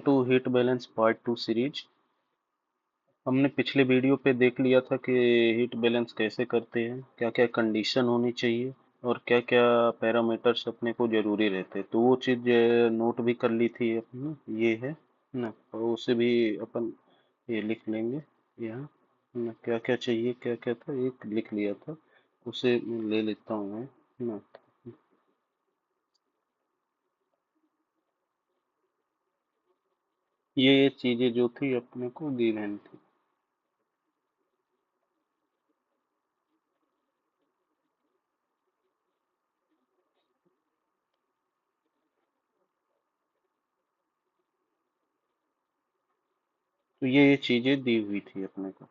To heat balance part 2 series. हमने पिछले video पे देख लिया था कि हीट बैलेंस कैसे करते हैं, क्या क्या कंडीशन होनी चाहिए और क्या क्या पैरामीटर्स अपने को जरूरी रहते हैं। तो वो चीज़ नोट भी कर ली थी अपने, ये है ना। और उसे भी अपन ये लिख लेंगे यहाँ ना, क्या क्या चाहिए क्या क्या था, एक लिख लिया था, उसे मैं ले लेता हूँ मैं ना। ये चीज़ें जो थी अपने को गिवन थी। तो ये चीज़ें दी हुई थी अपने को।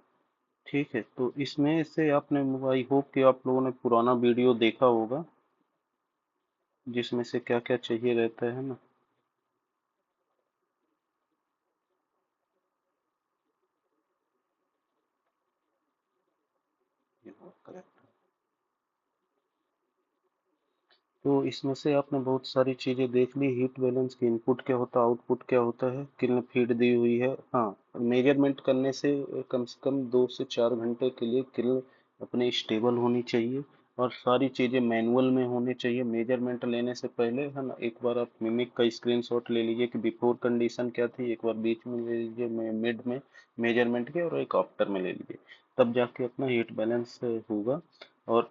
ठीक है, तो इसमें से आपने, आई होप कि आप लोगों ने पुराना वीडियो देखा होगा जिसमें से क्या क्या चाहिए रहता है ना। करेक्ट। तो इसमें से आपने बहुत सारी चीजें देख ली, हीट बैलेंस की इनपुट क्या होता है, आउटपुट क्या होता है, कितनी फीड दी हुई है। हाँ, मेजरमेंट करने से कम 2 से 4 घंटे के लिए किल अपने स्टेबल होनी चाहिए। और सारी चीजें मैनुअल में होनी चाहिए। मेजरमेंट लेने से पहले है ना, एक बार आप मिमिक का स्क्रीनशॉट ले लीजिए कि बिफोर कंडीशन क्या थी, एक बार बीच में ले लीजिए, मिड में मेजरमेंट के, और एक आफ्टर में ले लीजिए। तब जाके अपना हीट बैलेंस होगा। और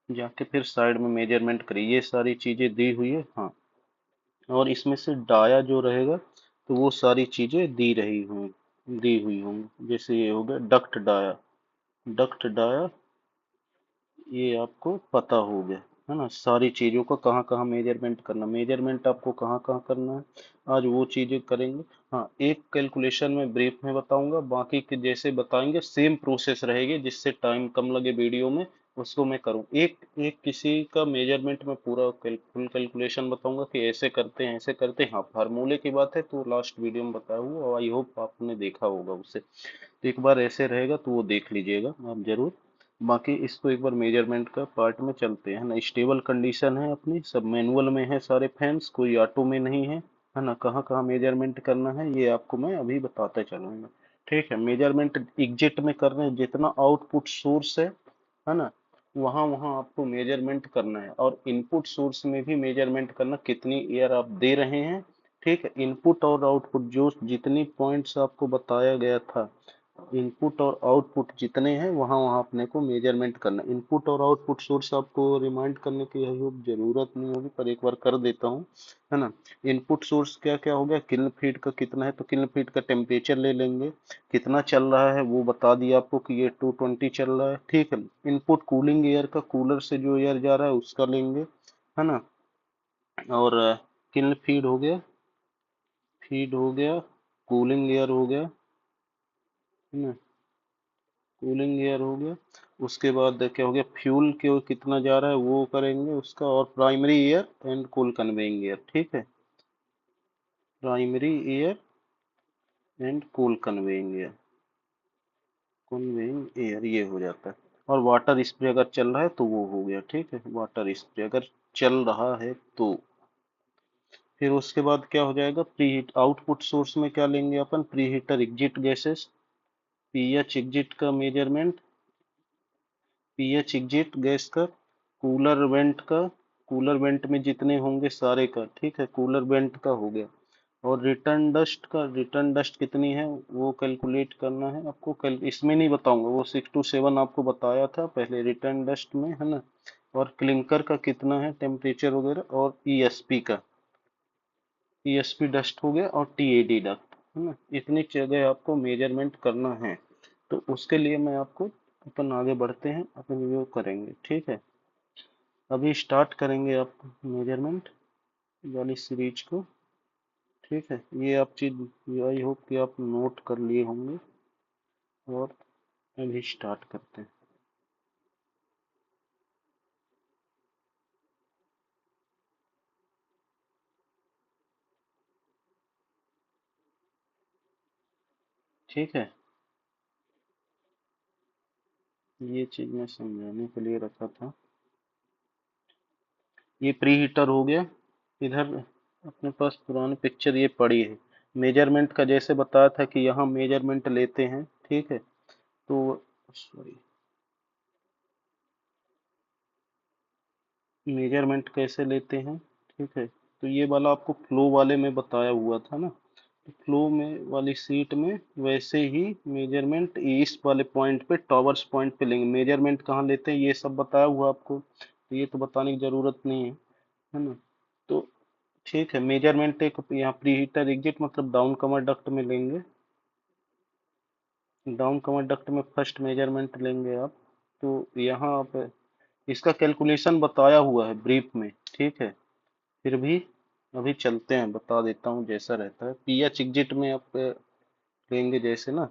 जाके फिर साइड में मेजरमेंट करिए, ये सारी चीजें दी हुई है। हाँ, और इसमें से डाया जो रहेगा तो वो सारी चीजें दी हुई होंगी। जैसे ये हो गया डक्ट डाया। डक्ट डाया, ये आपको पता हो गया है ना, सारी चीजों का कहाँ कहाँ मेजरमेंट करना, मेजरमेंट आपको कहाँ कहाँ करना है, आज वो चीजें करेंगे। हाँ, एक कैलकुलेशन में ब्रीफ में बताऊंगा, बाकी के जैसे बताएंगे सेम प्रोसेस रहेगी, जिससे टाइम कम लगे वीडियो में, उसको मैं करूँ। एक एक किसी का मेजरमेंट में पूरा फुल कैलकुलेशन बताऊंगा कि ऐसे करते हैं ऐसे करते हैं। हाँ, फार्मूले की बात है तो लास्ट वीडियो में बताया हुआ, और आई होप आपने देखा होगा उसे। तो एक बार ऐसे रहेगा तो वो देख लीजिएगा आप जरूर। बाकी इसको एक बार मेजरमेंट का पार्ट में चलते हैं ना। स्टेबल कंडीशन है अपनी, सब मैनुअल में है, सारे फैंस कोई ऑटो में नहीं है ना। कहाँ कहाँ मेजरमेंट करना है ये आपको मैं अभी बताते चलूंगा। ठीक है, मेजरमेंट एग्जिट में कर रहे हैं, जितना आउटपुट सोर्स है ना, वहाँ वहाँ आपको मेजरमेंट करना है। और इनपुट सोर्स में भी मेजरमेंट करना, कितनी एयर आप दे रहे हैं। ठीक है, इनपुट और आउटपुट जो जितनी पॉइंट्स आपको बताया गया था, इनपुट और आउटपुट जितने हैं वहाँ वहाँ अपने को मेजरमेंट करना। इनपुट और आउटपुट सोर्स आपको रिमाइंड करने की जरूरत नहीं होगी, पर एक बार कर देता हूँ है ना। इनपुट सोर्स क्या क्या हो गया, किल्न फीड का कितना है, तो किल्न फीड का टेम्परेचर ले लेंगे, कितना चल रहा है वो बता दिया आपको कि ये 220 चल रहा है। ठीक है, इनपुट कूलिंग एयर का, कूलर से जो एयर जा रहा है उसका लेंगे है ना। और किल्न फीड हो गया, कूलिंग एयर हो गया है ना, कूलिंग एयर हो गया। उसके बाद क्या हो गया, फ्यूल के कितना जा रहा है वो करेंगे उसका, और primary air and cool conveying air. ठीक है, primary air and cool conveying air ये हो जाता है। और वाटर स्प्रे अगर चल रहा है तो वो हो गया। ठीक है, वाटर स्प्रे अगर चल रहा है तो फिर उसके बाद क्या हो जाएगा, प्री हीट आउटपुट सोर्स में क्या लेंगे अपन, preheater exit gases, PH exit का मेजरमेंट, पीएच एग्जिट गैस का, कूलर वेंट का, कूलर वेंट में जितने होंगे सारे का। ठीक है, कूलर वेंट का हो गया। और रिटर्न डस्ट का, रिटर्न डस्ट कितनी है वो कैलकुलेट करना है आपको। कल इसमें नहीं बताऊंगा, वो 6 to 7 आपको बताया था पहले रिटर्न डस्ट में है ना। और क्लिंकर का कितना है टेम्परेचर वगैरह, और ईएसपी का, ईएसपी डस्ट हो गया, और टीएडी डस्ट है ना। इतनी जगह आपको मेजरमेंट करना है। तो उसके लिए मैं आपको, अपन आगे बढ़ते हैं, अपन रिव्यू करेंगे। ठीक है, अभी स्टार्ट करेंगे आप मेजरमेंट वाली सीरीज को। ठीक है, ये आप चीज आई होप कि आप नोट कर लिए होंगे। और अभी स्टार्ट करते हैं। ठीक है, ये चीज मैं समझाने के लिए रखा था। ये प्री हीटर हो गया। इधर अपने पास पुरानी पिक्चर ये पड़ी है। मेजरमेंट का जैसे बताया था कि यहाँ मेजरमेंट लेते हैं, ठीक है। तो सॉरी, मेजरमेंट कैसे लेते हैं, ठीक है। तो ये वाला आपको फ्लो वाले में बताया हुआ था ना, तो फ्लो में वाली सीट में वैसे ही मेजरमेंट इस वाले पॉइंट पे, टॉवर्स पॉइंट पे लेंगे। मेजरमेंट कहाँ लेते हैं ये सब बताया हुआ आपको, तो ये तो बताने की जरूरत नहीं है ना। तो ठीक है, मेजरमेंट एक यहाँ प्री हीटर एग्जिट मतलब डाउन कमर डक्ट में लेंगे। डाउन कमर डक्ट में फर्स्ट मेजरमेंट लेंगे आप। तो यहाँ आप इसका कैलकुलेशन बताया हुआ है ब्रीफ में, ठीक है। फिर भी अभी चलते हैं, बता देता हूँ जैसा रहता है। पीएच एग्जिट में आप लेंगे जैसे ना,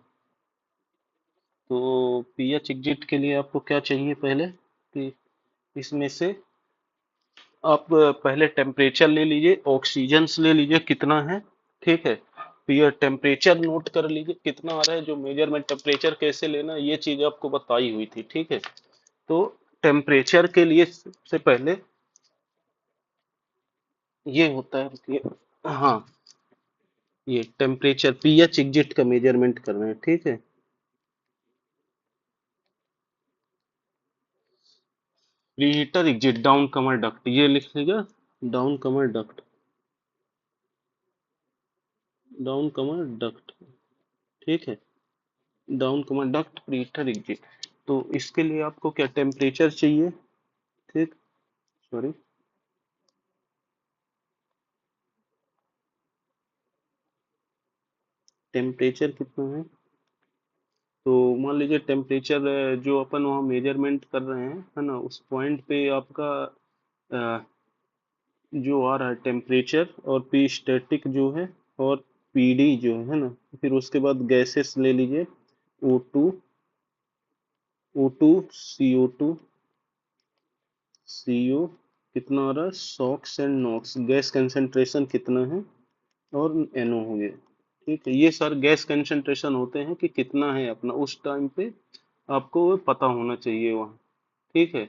तो पीएच एग्जिट के लिए आपको क्या चाहिए पहले कि इसमें से आप पहले टेम्परेचर ले लीजिए, ऑक्सीजन्स ले लीजिए कितना है, ठीक है। फिर टेम्परेचर नोट कर लीजिए कितना आ रहा है, जो मेजरमेंट टेम्परेचर कैसे लेना ये चीज आपको बताई हुई थी, ठीक है। तो टेम्परेचर के लिए सबसे पहले ये होता है कि हाँ, ये टेम्परेचर पीएच एग्जिट का मेजरमेंट कर रहे हैं, ठीक है। प्रीहीटर एग्जिट डाउन कमर डक्ट ये लिख लीजिए, डाउन कमर डक्ट, डाउन कमर डक्ट, ठीक है। डाउन कमर डक्ट प्रीहीटर एग्जिट। तो इसके लिए आपको क्या टेम्परेचर चाहिए, ठीक, सॉरी, टेम्परेचर कितना है। तो मान लीजिए टेम्परेचर जो अपन वहाँ मेजरमेंट कर रहे हैं है ना, उस पॉइंट पे आपका अ, जो आ रहा है टेम्परेचर और पी स्टैटिक जो है और पीडी जो है ना, फिर उसके बाद गैसेस ले लीजिए, O two, O two, CO2, CO कितना आ रहा है, SOx and NOx, gas concentration कितना है, और NO हो गया, ठीक है। ये सारे गैस कंसंट्रेशन होते हैं कि कितना है अपना उस टाइम पे, आपको वो पता होना चाहिए वहाँ, ठीक है।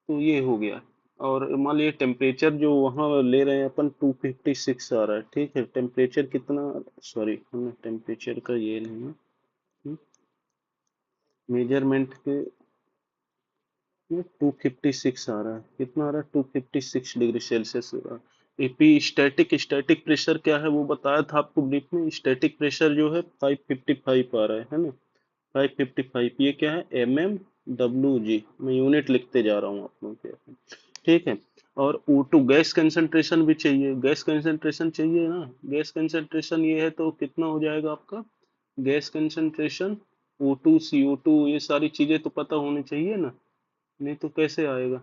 तो ये हो गया। और मान लीजिए टेम्परेचर जो वहाँ ले रहे हैं अपन 256 आ रहा है, ठीक है। टेम्परेचर कितना, सॉरी हमने टेम्परेचर का ये लेना, मेजरमेंट के 256 आ रहा है, कितना आ रहा है, 256 डिग्री सेल्सियस आ रहा है। एपी स्टैटिक, स्टैटिक प्रेशर क्या है वो बताया था आपको ब्रीफ में। स्टैटिक प्रेशर जो है 555 आ रहा है ना, 555। ये क्या है, mmWg, मैं यूनिट लिखते जा रहा हूँ आप लोगों के, ठीक है। और O2 गैस कंसंट्रेशन भी चाहिए, गैस कंसंट्रेशन चाहिए ना। गैस कंसंट्रेशन ये है तो कितना हो जाएगा आपका गैस कंसंट्रेशन, O2 CO2 ये सारी चीजें तो पता होनी चाहिए ना, नहीं तो कैसे आएगा।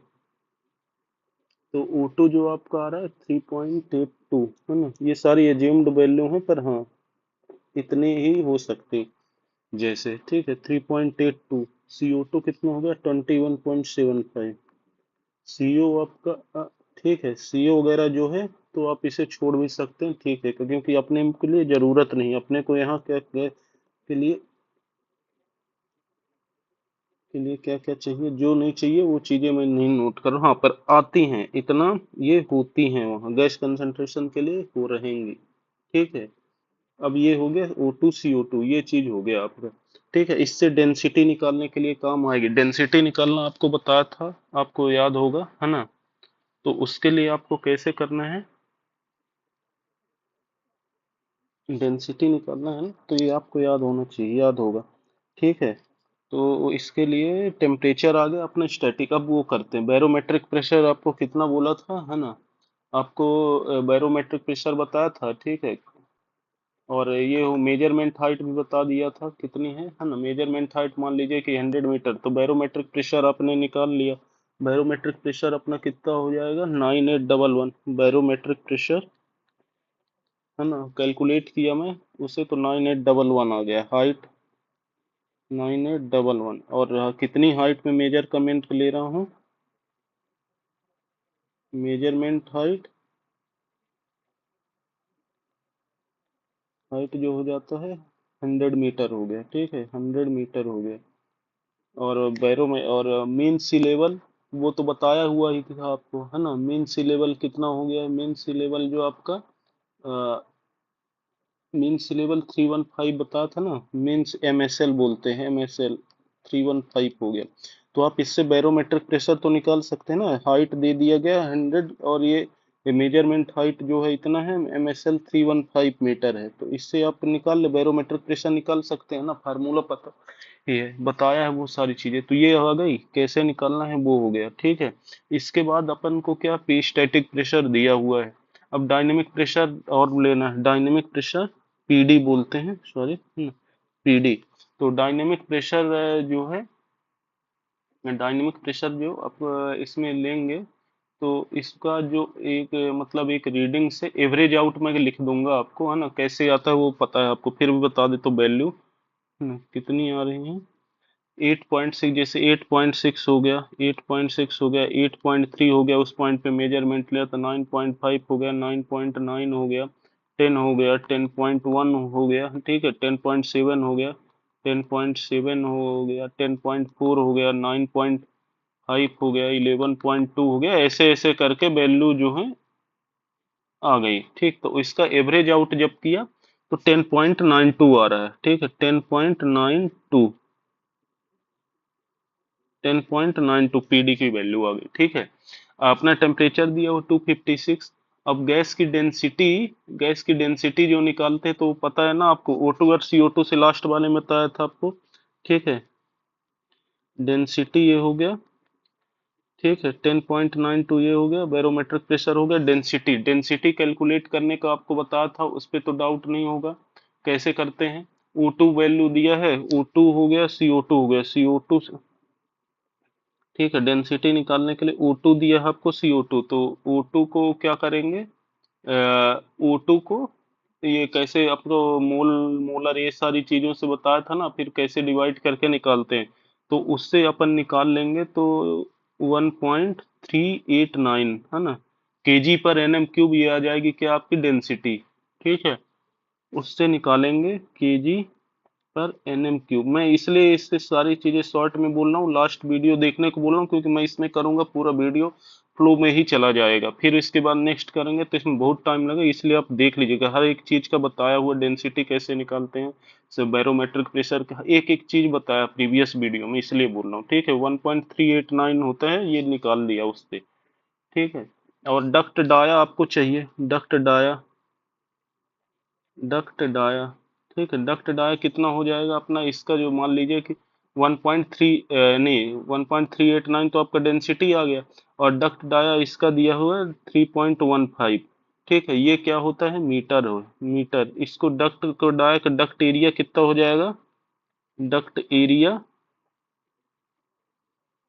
तो O2 जो आपका आ रहा है 3.82 है ना, ये सारी एज्यूम्ड वैल्यू है, पर हाँ इतनी ही हो सकती जैसे, ठीक है। 3.82, CO2 कितना हो गया 21.75, सीओ आपका ठीक है। सीओ वगैरह जो है तो आप इसे छोड़ भी सकते हैं, ठीक है, क्योंकि अपने के लिए जरूरत नहीं, अपने को यहाँ क्या क्या क्या क्या चाहिए, जो नहीं चाहिए वो चीजें मैं नहीं नोट कर रहा, हाँ पर आती हैं इतना, ये होती हैं वहाँ गैस कंसंट्रेशन के लिए हो रहेंगी, ठीक है। अब ये हो गया O2 CO2, ये चीज हो गया आपका, ठीक है। इससे डेंसिटी निकालने के लिए काम आएगी, डेंसिटी निकालना आपको बताया था, आपको याद होगा है ना। तो उसके लिए आपको कैसे करना है, डेंसिटी निकालना है ना, तो ये आपको याद होना चाहिए, याद होगा, ठीक है। तो इसके लिए टेम्परेचर आ गया अपना स्टैटिक। अब वो करते हैं बैरोमेट्रिक प्रेशर, आपको कितना बोला था है ना, आपको बैरोमेट्रिक प्रेशर बताया था, ठीक है। और ये मेजरमेंट हाइट भी बता दिया था कितनी है ना। मेजरमेंट हाइट मान लीजिए कि 100 मीटर, तो बैरोमेट्रिक प्रेशर आपने निकाल लिया। बैरोमेट्रिक प्रेशर अपना कितना हो जाएगा 9811, बैरोमेट्रिक प्रेशर है ना, कैलकुलेट किया मैं उसे तो 9811 आ गया। हाइट 9811, और कितनी हाइट में मेजरमेंट ले रहा हूँ, मेजरमेंट हाइट, हाइट जो हो जाता है 100 मीटर हो गया, ठीक है, 100 मीटर हो गया। और बैरो में और मीन सी लेवल वो तो बताया हुआ ही था आपको, है ना। मीन सी लेवल कितना हो गया, मीन सी लेवल जो आपका मीन्स लेवल 315 बताया था ना, मीन्स एमएसएल बोलते हैं, एमएसएल 315 हो गया। तो आप इससे बैरोमेट्रिक प्रेशर तो निकाल सकते हैं ना, हाइट दे दिया गया 100 और ये मेजरमेंट हाइट जो है इतना है, एमएसएल 315 मीटर है, तो इससे आप निकाल ले बैरोमेट्रिक प्रेशर निकाल सकते हैं ना, फार्मूला पता ये बताया है वो सारी चीजें। तो ये आ गई, कैसे निकालना है वो हो गया, ठीक है। इसके बाद अपन को क्या, पी स्टैटिक प्रेशर दिया हुआ है। अब डायनेमिक प्रेशर और लेना है, डायनेमिक प्रेशर पीडी बोलते हैं, सॉरी, पीडी। तो डायनेमिक प्रेशर जो है, डायनेमिक प्रेशर जो आप इसमें लेंगे, तो इसका जो एक मतलब एक रीडिंग से एवरेज आउट मैं लिख दूंगा आपको, है ना। कैसे आता है वो पता है आपको, फिर भी बता दे तो वैल्यू कितनी आ रही है। 8.6, जैसे 8.6 हो गया, 8.6 हो गया, 8.3 हो गया, उस पॉइंट पे मेजरमेंट लिया तो 9.5 हो गया, 9.9 हो गया, 10 हो गया, 10.1 हो गया, ठीक है, 10.7 हो गया, 10.7 हो गया, 10.4 हो गया, 9.5 हो गया, 11.2 हो गया, ऐसे ऐसे करके वैल्यू जो है आ गई, ठीक। तो इसका एवरेज आउट जब किया तो 10.92 आ रहा है, ठीक है, 10.92, 10.92 पीडी की वैल्यू आ गई, ठीक है। अपना टेम्परेचर दिया वो 256। अब गैस की डेंसिटी जो निकालते हैं तो पता है ना आपको, O2 और CO2 से लास्ट वाले में बताया था आपको, ठीक है। डेंसिटी ये हो गया, ठीक है, 10.92 ये हो गया, बैरोमेट्रिक प्रेशर हो गया। डेंसिटी डेंसिटी कैलकुलेट करने का आपको बताया था, उस पर तो डाउट नहीं होगा। कैसे करते हैं, O2 वैल्यू दिया है, O2 हो गया, CO2 हो गया, CO2, ठीक है। डेंसिटी निकालने के लिए O2 दिया है आपको, CO2, तो O2 को क्या करेंगे, O2 को ये कैसे आपको मोलर ये सारी चीजों से बताया था ना, फिर कैसे डिवाइड करके निकालते हैं, तो उससे अपन निकाल लेंगे तो 1.389, है ना, केजी पर एनएम क्यूब, ये आ जाएगी क्या आपकी डेंसिटी, ठीक है। उससे निकालेंगे केजी पर एनएम क्यूब। मैं इसलिए इससे सारी चीजें शॉर्ट में बोल रहा हूँ, लास्ट वीडियो देखने को बोल रहा हूँ, क्योंकि मैं इसमें करूंगा पूरा वीडियो फ्लो में ही चला जाएगा, फिर इसके बाद नेक्स्ट करेंगे तो इसमें बहुत टाइम लगेगा, इसलिए आप देख लीजिएगा हर एक चीज का बताया हुआ, डेंसिटी कैसे निकालते हैं, सब बैरोमेट्रिक प्रेशर का एक एक चीज बताया प्रीवियस वीडियो में, इसलिए बोल रहा हूँ, ठीक है। 1.389 होता है, ये निकाल लिया उससे, ठीक है। और डक्ट डाया आपको चाहिए, डक्ट डाया, ठीक है। डक्ट डाया कितना हो जाएगा अपना, इसका जो मान लीजिए कि 1.3 नहीं 1.389 तो आपका डेंसिटी आ गया, और डक्ट डाया इसका दिया हुआ है 3.15, ठीक है। ये क्या होता है, मीटर हो, मीटर। इसको डक्ट को डाया का डक्ट एरिया कितना हो जाएगा, duct area,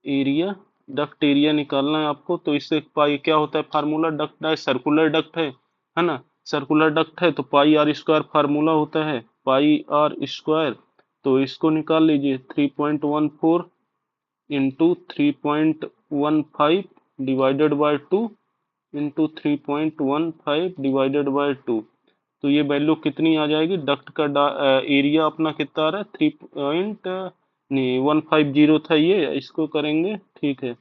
area duct area निकालना है आपको, तो इससे पाई क्या होता है, फार्मूला डक्ट है, सर्कुलर डक्ट है ना, सर्कुलर डक्ट है तो पाई आर स्क्वायर फार्मूला होता है, पाई आर स्क्वायर। तो इसको निकाल लीजिए, 3.14 into 3.15 divided by 2 into 3.15 divided by 2। तो ये वैल्यू कितनी आ जाएगी, डक्ट का एरिया अपना कितना आ रहा है, 3 पॉइंट नहीं 150 था ये, इसको करेंगे, ठीक है।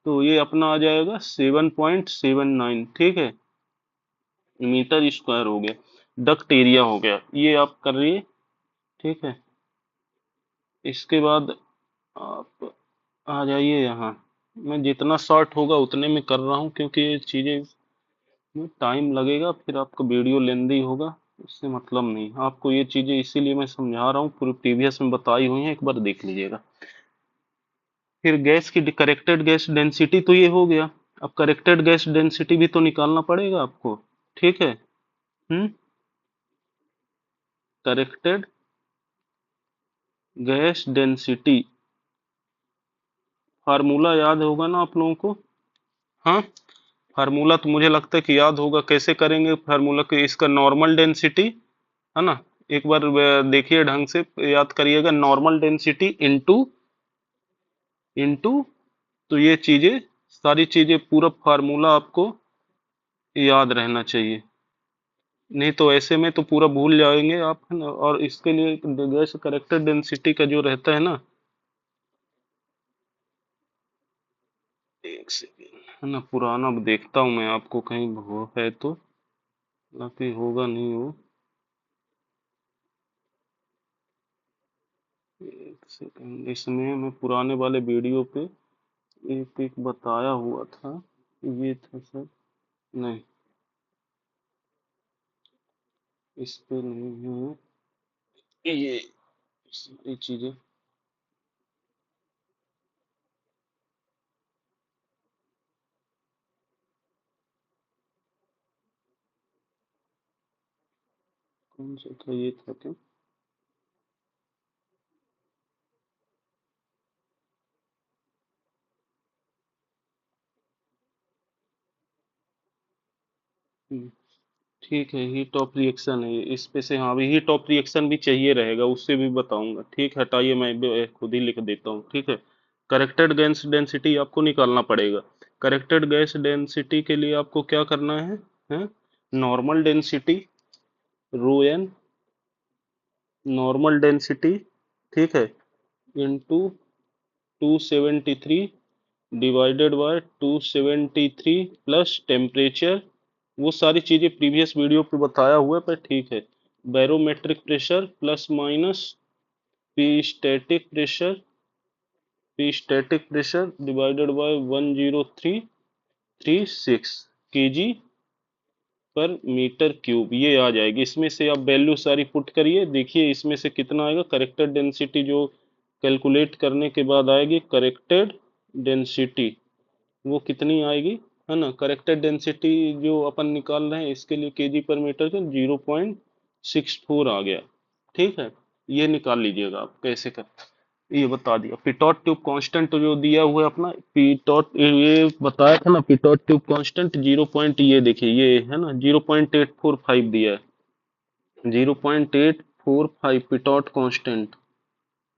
तो ये अपना आ जाएगा 7.79, ठीक है, मीटर स्क्वायर हो गया, डक्ट एरिया हो गया, ये आप कर रही, ठीक है। इसके बाद आप आ जाइए यहाँ, मैं जितना शॉर्ट होगा उतने में कर रहा हूँ, क्योंकि ये चीज़ें में टाइम लगेगा, फिर आपका वीडियो लेंदी होगा, इससे मतलब नहीं, आपको ये चीज़ें इसीलिए मैं समझा रहा हूँ, पूरी प्रीवियस में बताई हुई हैं, एक बार देख लीजिएगा। फिर गैस की करेक्टेड गैस डेंसिटी तो ये हो गया, अब करेक्टेड गैस डेंसिटी भी तो निकालना पड़ेगा आपको, ठीक है। करेक्टेड गैस डेंसिटी फार्मूला याद होगा ना आप लोगों को, हाँ। फार्मूला तो मुझे लगता है कि याद होगा, कैसे करेंगे फार्मूला के, इसका नॉर्मल डेंसिटी, है ना, एक बार देखिए ढंग से याद करिएगा, नॉर्मल डेंसिटी इनटू इनटू, तो ये चीजें सारी चीजें पूरा फार्मूला आपको याद रहना चाहिए, नहीं तो ऐसे में तो पूरा भूल जाएंगे आप, है ना। और इसके लिए गैस करेक्टेड डेंसिटी का जो रहता है ना, एक सेकेंड, है ना, पुराना देखता हूँ मैं, आपको कहीं वो है तो, बाकी होगा नहीं वो। एक सेकेंड, इसमें मैं पुराने वाले वीडियो पे एक एक बताया हुआ था, ये था सर, नहीं, इस पे नहीं है ये सारी चीजें। कौन सा था, ये था क्या? हम्म, ठीक है, हीट ऑफ रिएक्शन है ये, इस पे से, हाँ, अभी हीट ऑफ रिएक्शन भी चाहिए रहेगा, उससे भी बताऊंगा। ठीक है, हटाइए, मैं भी खुद ही लिख देता हूँ। ठीक है, करेक्टेड गैस डेंसिटी आपको निकालना पड़ेगा। करेक्टेड गैस डेंसिटी के लिए आपको क्या करना है? नॉर्मल डेंसिटी, रो एन, नॉर्मल डेंसिटी, ठीक है, into 273 divided by 273 plus temperature. वो सारी चीजें प्रीवियस वीडियो पे बताया हुआ है, पर ठीक है। Barometric pressure plus minus P static pressure, P static pressure divided by 10336 KG पर मीटर क्यूब, ये आ जाएगी। इसमें से आप वैल्यू सारी पुट करिए, देखिए इसमें से कितना आएगा। करेक्टेड डेंसिटी जो कैलकुलेट करने के बाद आएगी, करेक्टेड डेंसिटी वो कितनी आएगी, है ना। करेक्टेड डेंसिटी जो अपन निकाल रहे हैं इसके लिए केजी पर मीटर का 0.64 आ गया। ठीक है, ये निकाल लीजिएगा आप कैसे कर, ये बता दिया। पिटोट ट्यूब कांस्टेंट जो दिया हुआ है अपना, पिटोट ये बताया था ना, पिटोट ट्यूब कांस्टेंट 0. ये देखिए, ये है ना 0.845 दिया है, 0.845 पिटोट कांस्टेंट,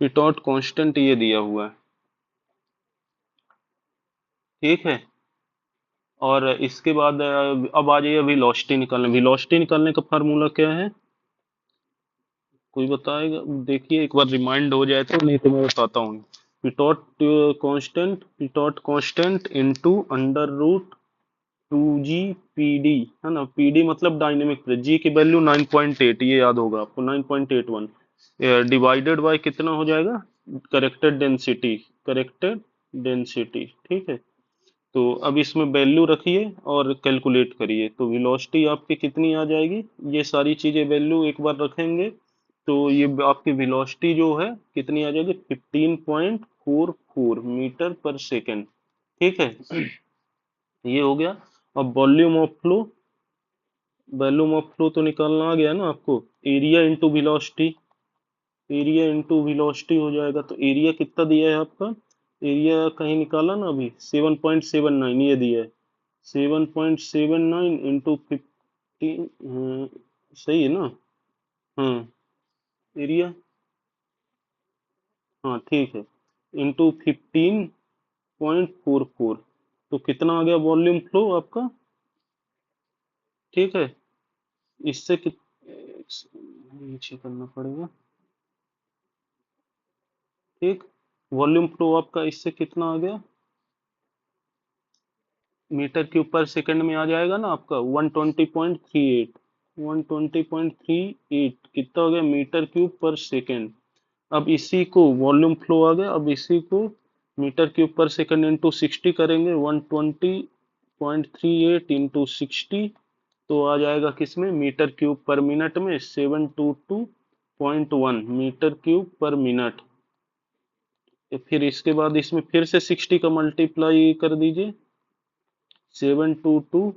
पिटोट कांस्टेंट ये दिया हुआ है। ठीक है, और इसके बाद अब आ जाइए वेलोसिटी निकालने। वेलोसिटी निकालने का फार्मूला क्या है, कोई बताएगा? देखिए एक बार रिमाइंड हो जाए तो, नहीं तो मैं बताता हूँ। Pitot constant, pitot constant into under root 2g P D, है ना। पी डी मतलब डायनेमिक प्रेस, जी की वैल्यू 9.8, ये याद होगा आपको, 9.81 डिवाइडेड बाय कितना हो जाएगा, करेक्टेड डेंसिटी, करेक्टेड डेंसिटी। ठीक है, तो अब इसमें वैल्यू रखिए और कैलकुलेट करिए, तो वेलोसिटी आपकी कितनी आ जाएगी। ये सारी चीजें वैल्यू एक बार रखेंगे तो ये आपकी वेलोसिटी जो है कितनी आ जाएगी, 15.44 मीटर पर सेकेंड। ठीक है, ये हो गया। अब volume of flow, volume of flow तो निकालना आ गया ना आपको। Area into velocity, area into velocity हो जाएगा। तो एरिया कितना दिया है आपका, एरिया कहीं निकाला ना अभी, 7.79 ये दिया है। 7.79 इंटू 15, सही है ना। हाँ, एरिया, हाँ ठीक है, इंटू 15.44, तो कितना आ गया वॉल्यूम फ्लो आपका। ठीक है, इससे नीचे करना पड़ेगा। ठीक, वॉल्यूम फ्लो आपका इससे कितना आ गया, मीटर क्यूब पर सेकंड में आ जाएगा ना आपका 120.38, 120.38 कितना हो गया मीटर क्यूब पर सेकंड। अब इसी को वॉल्यूम फ्लो आ गया, अब इसी को मीटर क्यूब पर सेकंड इंटू 60 करेंगे, 120.38 इंटू 60, तो आ जाएगा किसमें, मीटर क्यूब पर मिनट में 722.1 मीटर क्यूब पर मिनट। फिर इसके बाद इसमें फिर से 60 का मल्टीप्लाई कर दीजिए, 722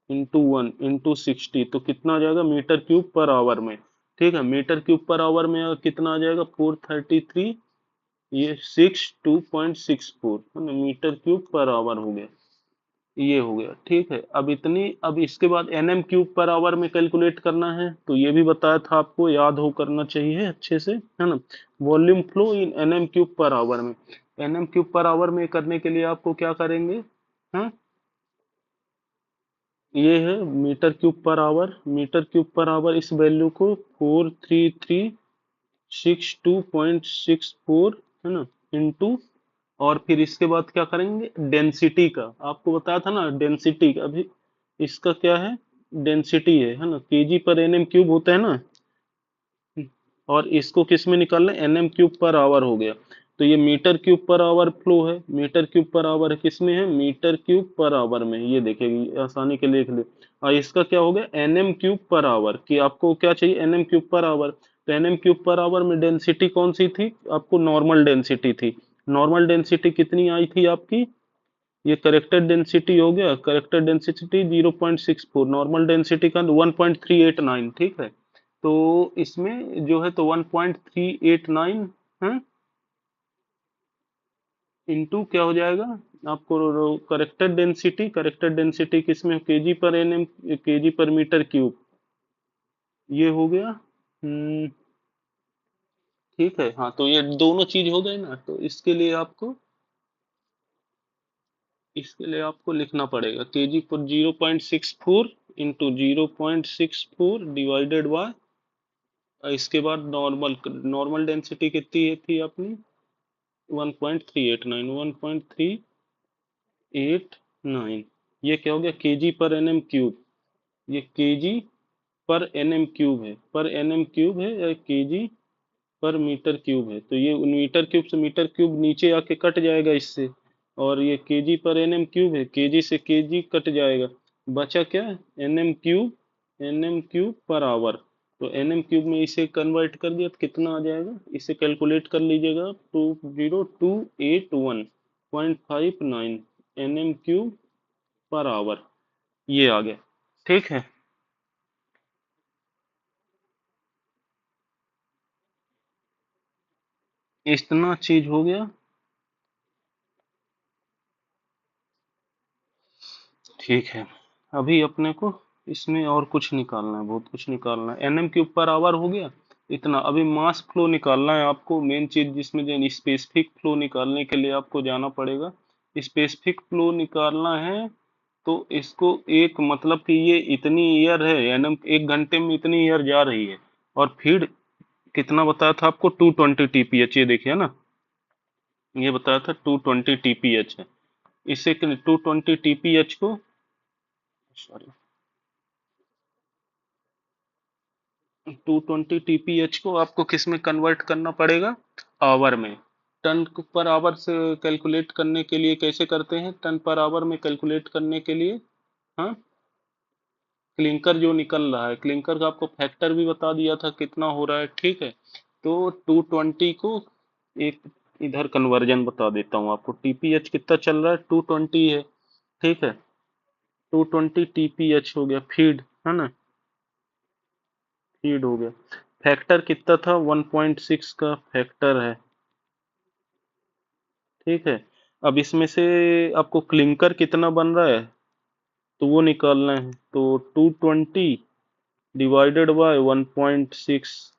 इंटू 1 इंटू 60, तो कितना आ जाएगा मीटर क्यूब पर आवर में। ठीक है, मीटर क्यूब पर आवर में कितना आ जाएगा, 433, ये 62.64 है ना, मीटर क्यूब पर आवर हो गया। ये हो गया। ठीक है, अब इतनी, अब इसके बाद एनएम क्यूब पर आवर में कैलकुलेट करना है, तो ये भी बताया था आपको, याद हो करना चाहिए अच्छे से, है ना। Volume flow in Nm cube per hour में, एनएम क्यूब पर आवर में करने के लिए आपको क्या करेंगे, हाँ, ये है metre cube per hour, metre cube per hour, इस वैल्यू को 43362.64, है ना, इंटू और फिर इसके बाद क्या करेंगे, डेंसिटी का आपको बताया था ना, डेंसिटी का अभी इसका क्या है, डेंसिटी है ना, केजी पर एनएम क्यूब होता है ना। और इसको किस में निकालना है, एनएम क्यूब पर आवर हो गया। तो ये metre cube per hour flow है, मीटर क्यूब पर आवर है, किस में है, मीटर क्यूब पर आवर में, ये देखेगी आसानी के लिए लिख ले। और इसका क्या हो गया, एनएम क्यूब पर आवर, कि आपको क्या चाहिए, एनएम क्यूब पर आवर। तो एनएम क्यूब पर आवर में डेंसिटी कौन सी थी, आपको नॉर्मल डेंसिटी थी। नॉर्मल डेंसिटी कितनी आई थी आपकी, ये करेक्टेड डेंसिटी हो गया, करेक्टेड डेंसिटी 0.64, नॉर्मल डेंसिटी का 1.389, ठीक है। तो इसमें जो है तो 1.389 है, इंटू क्या हो जाएगा आपको, करेक्टेड डेंसिटी किसमें, केजी पर एनएम, केजी पर मीटर क्यूब, ये हो गया। ठीक है, हाँ तो ये दोनों चीज हो गए ना, तो इसके लिए आपको लिखना पड़ेगा केजी पर 0.64 इंटू 0.64 डिवाइडेड बाय, इसके बाद नॉर्मल, नॉर्मल डेंसिटी कितनी थी अपनी, 1.389, 1.389, ये क्या हो गया, केजी पर एनएम क्यूब, ये केजी पर एनएम क्यूब है, पर एनएम क्यूब है या केजी पर मीटर क्यूब है, तो ये मीटर क्यूब से मीटर क्यूब नीचे आके कट जाएगा इससे, और ये केजी पर एनएम क्यूब है, केजी से केजी कट जाएगा, बचा क्या, Nm cube, Nm cube per hour. तो एनएम क्यूब में इसे कन्वर्ट कर दिया तो कितना आ जाएगा, इसे कैलकुलेट कर लीजिएगा, 20281.59 एनएम क्यूब पर आवर, ये आ गया, ठीक है। इतना चीज हो गया, ठीक है। अभी अपने को इसमें और कुछ निकालना है, बहुत कुछ निकालना है, एनएम के ऊपर आवर हो गया इतना। अभी मास फ्लो निकालना है आपको, मेन चीज जिसमें जो स्पेसिफिक फ्लो निकालने के लिए आपको जाना पड़ेगा, स्पेसिफिक फ्लो निकालना है। तो इसको एक मतलब कि ये इतनी ईयर है, एनएम एक घंटे में इतनी ईयर जा रही है, और फीड कितना बताया था आपको, 220 टीपीएच, ये देखिए ना, ये बताया था 220 टीपीएच है। इसे 220 टीपीएच को, सॉरी, 220 टीपीएच को आपको किस में कन्वर्ट करना पड़ेगा, आवर में। टन पर आवर से कैलकुलेट करने के लिए कैसे करते हैं, टन पर आवर में कैलकुलेट करने के लिए, हाँ, क्लिंकर जो निकल रहा है, क्लिंकर का आपको फैक्टर भी बता दिया था कितना हो रहा है, ठीक है। तो 220 को एक इधर कन्वर्जन बता देता हूँ आपको, टीपीएच कितना चल रहा है, 220 है, ठीक है। 220 टीपीएच हो गया फीड, है ना, फीड हो गया। फैक्टर कितना था, 1.6 का फैक्टर है, ठीक है। अब इसमें से आपको क्लिंकर कितना बन रहा है, तो वो निकालना है। तो 220 डिवाइडेड बाय 1.6,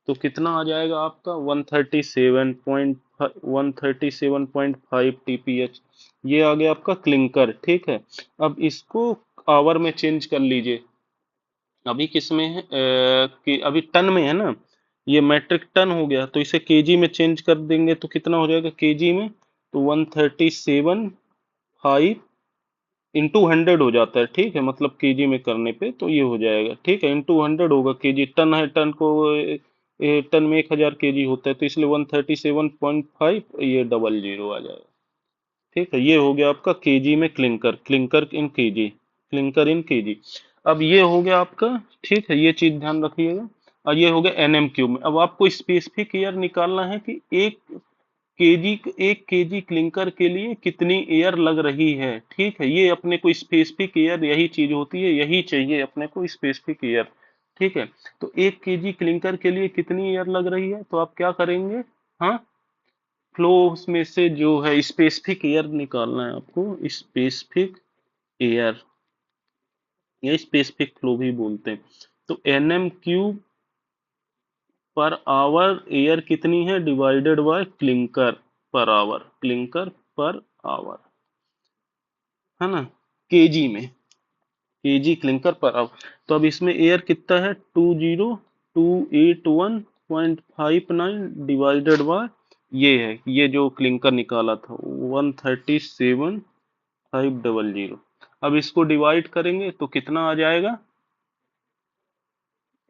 तो कितना आ जाएगा आपका, 137.5 ये आ गया आपका क्लिंकर, ठीक है। अब इसको आवर में चेंज कर लीजिए। अभी किस में है, कि अभी टन में है ना, ये मैट्रिक टन हो गया, तो इसे केजी में चेंज कर देंगे तो कितना हो जाएगा केजी में, तो 137.5 इंटू 100 हो जाता है, ठीक है, मतलब केजी में करने पे तो ये हो जाएगा, ठीक है, इंटू 100 होगा, केजी टन है, टन को टन में 1000 केजी होता है, तो इसलिए 137.5 ये डबल जीरो आ जाएगा, ठीक है। ये हो गया आपका केजी में क्लिंकर, क्लिंकर इन केजी, क्लिंकर इन केजी। अब ये हो गया आपका, ठीक है, ये चीज ध्यान रखिएगा। और ये हो गया एनएम क्यूब में। अब आपको स्पेसिफिक ईयर निकालना है कि एक केजी क्लिंकर के लिए कितनी एयर लग रही है, ठीक है। ये अपने को स्पेसिफिक एयर, यही चीज होती है, यही चाहिए अपने को स्पेसिफिक एयर, ठीक है। तो 1 केजी क्लिंकर के लिए कितनी एयर लग रही है, तो आप क्या करेंगे, हाँ, फ्लो में से जो है स्पेसिफिक एयर निकालना है आपको, स्पेसिफिक एयर, या स्पेसिफिक फ्लो भी बोलते हैं। तो Nm cube per hour air कितनी है, divided by clinker per hour, clinker per hour, है ना, केजी में, केजी क्लिंकर पर आवर। तो अब इसमें एयर कितना है, 20281.59 डिवाइडेड बाय ये है, ये जो क्लिंकर निकाला था 137,500। अब इसको डिवाइड करेंगे तो कितना आ जाएगा,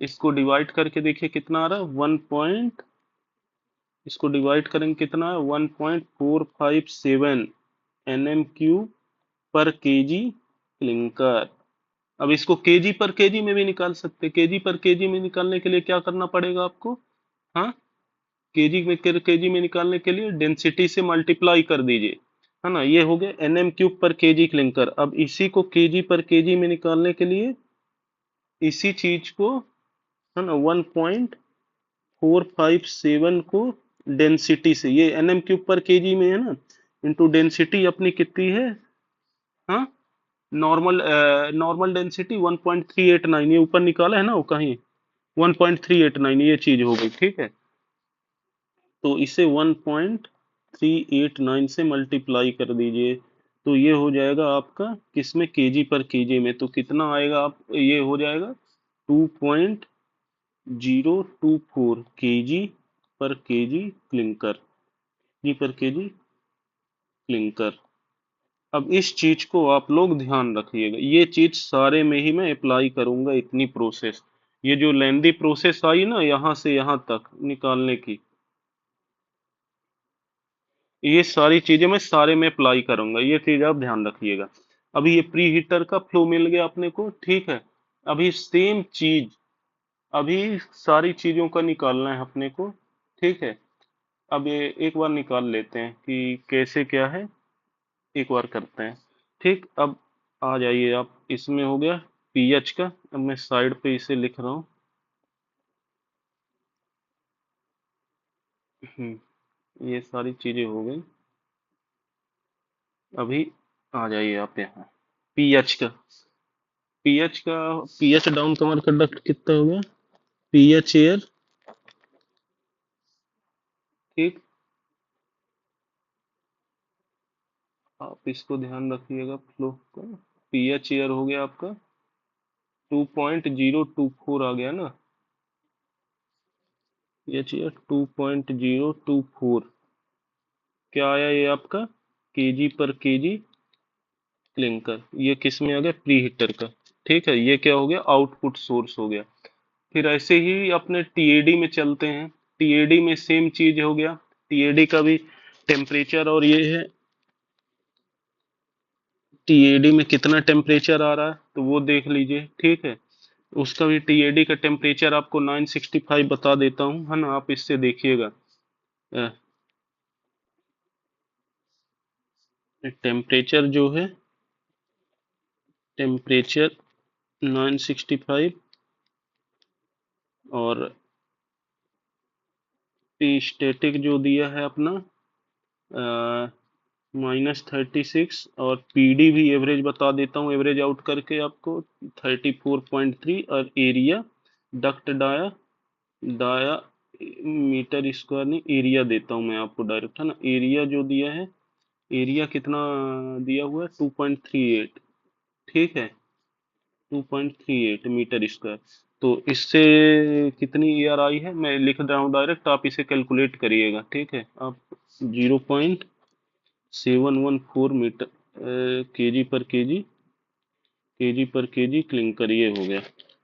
इसको डिवाइड करके देखिए कितना आ रहा है, इसको डिवाइड करेंगे कितना है, 1.457 NM³ पर केजी क्लिंकर। अब इसको केजी पर केजी में भी निकाल सकते, केजी पर केजी में निकालने के लिए क्या करना पड़ेगा आपको, हाँ, केजी में निकालने के लिए डेंसिटी से मल्टीप्लाई कर दीजिए, है ना, ये हो गया NM³ पर केजी क्लिंकर। अब इसी को केजी पर केजी में निकालने के लिए इसी चीज को, है ना, 1.457 को डेंसिटी से, ये NM³ पर केजी में है ना, इंटू डेंसिटी अपनी कितनी है, हाँ, नॉर्मल डेंसिटी 1.389, ये ऊपर निकाला है ना वो कहीं, 1.389 ये चीज हो गई, ठीक है। तो इसे 1.389 से मल्टीप्लाई कर दीजिए, तो ये हो जाएगा आपका किसमें, केजी पर केजी में, तो कितना आएगा, आप ये हो जाएगा 2.024 केजी पर केजी क्लिंकर, जी पर केजी क्लिंकर। अब इस चीज को आप लोग ध्यान रखिएगा, ये चीज सारे में ही मैं अप्लाई करूंगा, इतनी प्रोसेस, ये जो लेंदी प्रोसेस आई ना यहाँ से यहाँ तक निकालने की, ये सारी चीजें मैं सारे में अप्लाई करूंगा, ये चीज आप ध्यान रखिएगा। अभी ये प्री हीटर का फ्लो मिल गया अपने को, ठीक है। अभी सेम चीज, अभी सारी चीजों का निकालना है अपने को, ठीक है। अब ये एक बार निकाल लेते हैं कि कैसे क्या है, एक बार करते हैं, ठीक। अब आ जाइए आप, इसमें हो गया पीएच का, अब मैं साइड पे इसे लिख रहा हूँ। ये सारी चीजें हो गई। अभी आ जाइए आप यहाँ, पीएच का, पीएच डाउन कमर कंडक्ट कितना हो गया, पीएच एयर, ठीक। आप इसको ध्यान रखिएगा फ्लो का, पीएच एयर हो गया आपका 2.024 आ गया ना, पीएच एयर 2.024, क्या आया ये आपका, केजी पर केजी क्लिंकर, ये किस में आ गया, प्री हीटर का, ठीक है। ये क्या हो गया, आउटपुट सोर्स हो गया। फिर ऐसे ही अपने टीएडी में चलते हैं, टीएडी में सेम चीज हो गया, टीएडी का भी टेम्परेचर, और ये है टीएडी में कितना टेम्परेचर आ रहा है तो वो देख लीजिए, ठीक है। उसका भी टीएडी का टेम्परेचर आपको 965 बता देता हूँ, है ना, आप इससे देखिएगा। टेम्परेचर जो है, टेम्परेचर 965, और पी स्टैटिक जो दिया है अपना -36, और पीडी भी एवरेज बता देता हूँ, एवरेज आउट करके आपको 34.3, और area duct dia dia metre square नहीं, एरिया देता हूँ मैं आपको डायरेक्ट, है ना, एरिया जो दिया है, एरिया कितना दिया हुआ है, 2.38, ठीक है, 2.38 मीटर स्क्वायर। तो इससे कितनी ईयर आई है, मैं लिख रहा हूँ डायरेक्ट, आप इसे कैलकुलेट करिएगा, ठीक है। आप 0.714 मीटर केजी पर केजी, केजी पर केजी क्लिंकर, ये हो गया।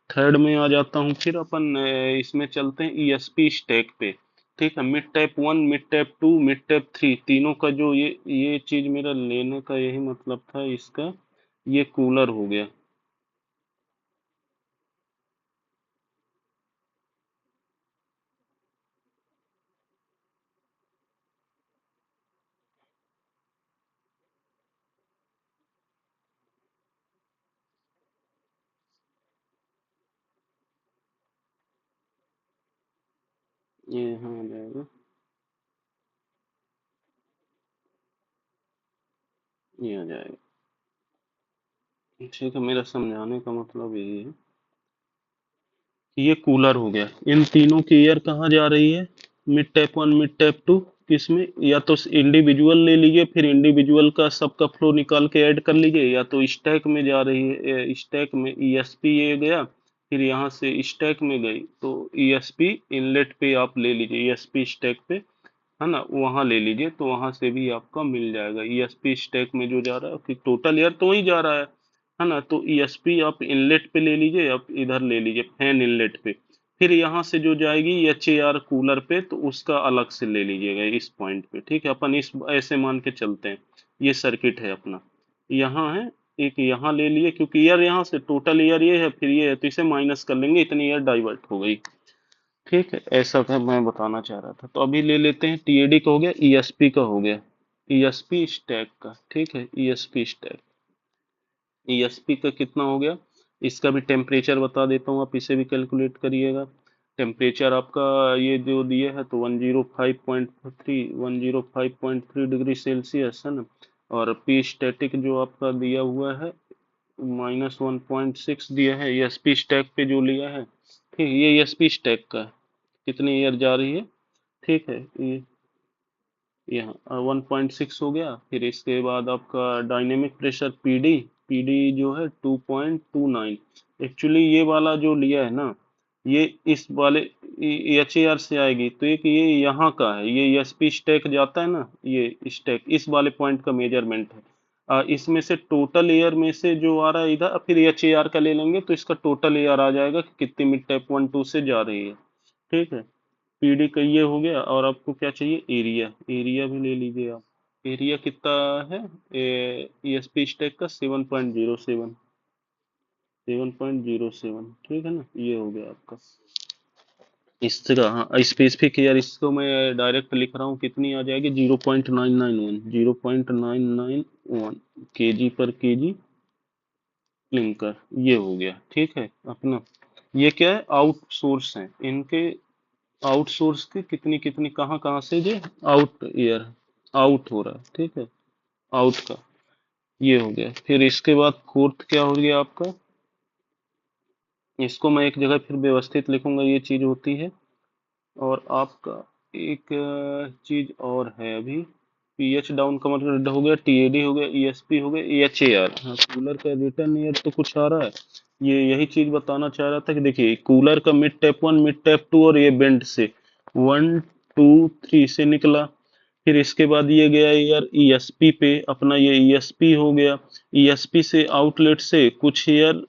थर्ड में आ जाता हूँ, फिर अपन इसमें चलते हैं ईएसपी स्टैक पे, ठीक है। Mid tap 1, mid tap 2, mid tap 3, तीनों का जो ये चीज मेरा लेने का यही मतलब था इसका, ये कूलर हो गया। ये यहाँ आ जाएगा, ये आ जाएगा, ठीक है। मेरा समझाने का मतलब यही है कि ये कूलर हो गया, इन तीनों की एयर कहाँ जा रही है, मिड टैप 1, मिड टैप 2, किसमें, या तो इंडिविजुअल ले लीजिए, फिर इंडिविजुअल का सबका फ्लो निकाल के ऐड कर लीजिए, या तो स्टैक में जा रही है, स्टैक में ईएसपी ये गया, फिर यहाँ से स्टैक में गई, तो ईएसपी इनलेट पे आप ले लीजिए, ईएसपी स्टैक पे, है ना, वहां ले लीजिए, तो वहां से भी आपका मिल जाएगा। ईएसपी स्टैक में जो जा रहा है कि टोटल एयर तो वही जा रहा है ना, तो ईएसपी आप इनलेट पे ले लीजिए, आप इधर ले लीजिए फैन इनलेट पे। फिर यहाँ से जो जाएगी एच ए आर कूलर पे, तो उसका अलग से ले लीजिएगा इस पॉइंट पे। ठीक है, अपन इस ऐसे मान के चलते हैं, ये सर्किट है अपना, यहाँ है, एक यहाँ ले लिए, क्योंकि ईयर यहाँ से टोटल ईयर ये है, फिर ये है, तो इसे माइनस कर लेंगे, इतनी ईयर डाइवर्ट हो गई। ठीक है, ऐसा था मैं बताना चाह रहा था। तो अभी ले लेते हैं, टीएडी का हो गया, ईएसपी का हो गया, ईएसपी स्टैक का। ठीक है, ईएसपी स्टैक, ईएसपी का कितना हो गया, इसका भी टेम्परेचर बता देता हूँ, आप इसे भी कैलकुलेट करिएगा। टेम्परेचर आपका ये जो दिए है, तो 105.3 डिग्री सेल्सियस है ना। और पी स्टैटिक जो आपका दिया हुआ है -1.6 दिया है, एसपी स्टैक पे जो लिया है। ठीक, ये एसपी स्टैक का है, कितनी ईयर जा रही है। ठीक है, ये यहाँ 1.6 हो गया। फिर इसके बाद आपका डायनेमिक प्रेशर पीडी, पीडी जो है 2.29। एक्चुअली ये वाला जो लिया है ना, ये इस वाले एच ए आर से आएगी, तो एक ये यहाँ का है, ये एसपी स्टैक जाता है ना, ये स्टैक इस वाले पॉइंट का मेजरमेंट है। इसमें से टोटल एयर में से जो आ रहा है इधर, फिर एच ए आर का ले लेंगे, तो इसका टोटल एयर आ जाएगा कि कितनी मिड टैप 1 2 से जा रही है। ठीक है, पीडी का ये हो गया। और आपको क्या चाहिए, एरिया, एरिया भी ले लीजिए आप। एरिया कितना है ईएसपी स्टैक का, 7.07, 7.07। ठीक है ना, ये हो गया आपका इस तरह। हाँ, स्पेसिफिक ईयर इसको मैं डायरेक्ट लिख रहा हूँ, कितनी आ जाएगी, 0.991, 0.991 केजी पर केजी क्लिंकर, ये हो गया। ठीक है अपना, ये क्या है, आउटसोर्स है इनके, आउटसोर्स के कितनी कितनी कहाँ कहाँ से ये आउट ईयर आउट हो रहा है। ठीक है, आउट का ये हो गया। फिर इसके बाद फोर्थ क्या हो गया आपका, इसको मैं एक जगह फिर व्यवस्थित लिखूंगा, ये चीज होती है। और आपका एक चीज और है अभी, पीएच डाउन का मतलब हो गया, टीएडी हो गया, ईएसपी हो गया, एचएआर। हाँ, कूलर का रिटर्न ईयर तो कुछ आ रहा है, ये यही चीज बताना चाह रहा था कि देखिए कूलर का मिड टैप 1 मिड टैप 2 और ये बेंड से 1 2 3 से निकला। फिर इसके बाद ये गया यार ईएसपी पे अपना, ये ईएसपी हो गया। ईएसपी से आउटलेट से कुछ एयर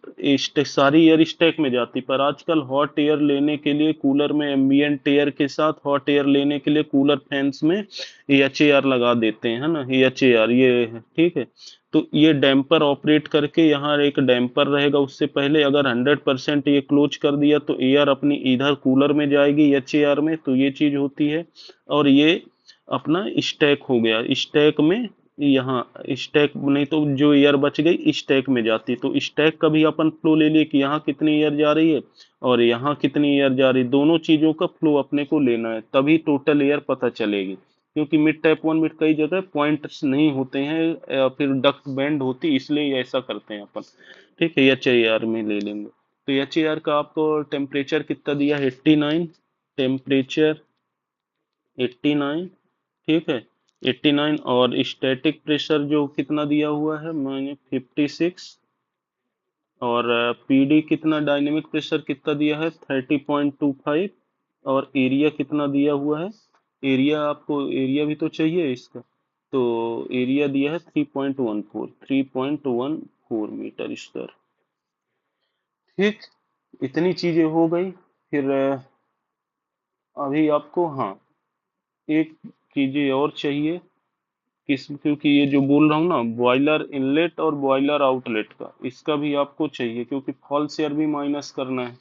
सारी एयर स्टैक में जाती, पर आजकल हॉट एयर लेने के लिए कूलर में एम्बियंट एयर के साथ हॉट एयर लेने के लिए कूलर फैंस में एच ए आर लगा देते हैं, है ना, एच ए आर ये है। ठीक है, तो ये डैम्पर ऑपरेट करके, यहाँ एक डैम्पर रहेगा, उससे पहले अगर 100% ये क्लोज कर दिया, तो एयर अपनी इधर कूलर में जाएगी एच ए आर में, तो ये चीज होती है। और ये अपना स्टैक हो गया, स्टैक में यहाँ स्टैक नहीं, तो जो एयर बच गई स्टैक में जाती, तो स्टैक का भी अपन फ्लो ले लिए कि यहाँ कितनी एयर जा रही है और यहाँ कितनी एयर जा रही, दोनों चीजों का फ्लो अपने को लेना है, तभी टोटल एयर पता चलेगी। क्योंकि मिड टाइप 1 मिड कई जगह पॉइंट्स नहीं होते हैं, फिर डक्ट बैंड होती, इसलिए ऐसा करते हैं अपन। ठीक है, एच ए आर में ले लेंगे। तो एच ए आर का आपको टेम्परेचर कितना दिया है, 89, टेम्परेचर 89। ठीक है, 89। और स्टैटिक प्रेशर जो कितना दिया हुआ है मैंने, 56। और पीडी कितना, डायनेमिक प्रेशर कितना दिया है, 30.25। और एरिया कितना दिया हुआ है, एरिया आपको एरिया भी तो चाहिए इसका, तो एरिया दिया है 3.14 मीटर स्क्वायर। ठीक, इतनी चीजें हो गई। फिर अभी आपको, हाँ, एक चीजें और चाहिए, किस, क्योंकि ये जो बोल रहा हूँ ना, बॉयलर इनलेट और बॉयलर आउटलेट का, इसका भी आपको चाहिए, क्योंकि फॉल्स एयर भी माइनस करना है,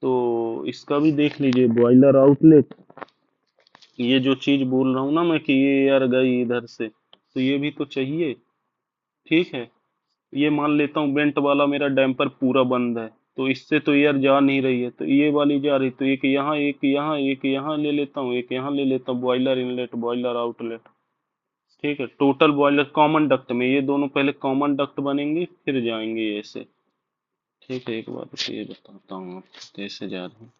तो इसका भी देख लीजिए, बॉयलर आउटलेट। ये जो चीज बोल रहा हूँ ना मैं कि ये एयर गई इधर से, तो ये भी तो चाहिए। ठीक है, ये मान लेता हूँ बेंट वाला मेरा डैम्पर पूरा बंद है, तो इससे तो एयर जा नहीं रही है, तो ये वाली जा रही, तो एक यहाँ एक यहाँ एक यहाँ ले लेता हूँ, एक यहाँ ले लेता हूँ, बॉयलर इनलेट बॉयलर आउटलेट। ठीक है, टोटल बॉयलर कॉमन डक्ट में ये दोनों पहले कॉमन डक्ट बनेंगे, फिर जाएंगे ऐसे। ठीक है, एक बात ये बताता हूँ आपको कैसे जा रहे हैं।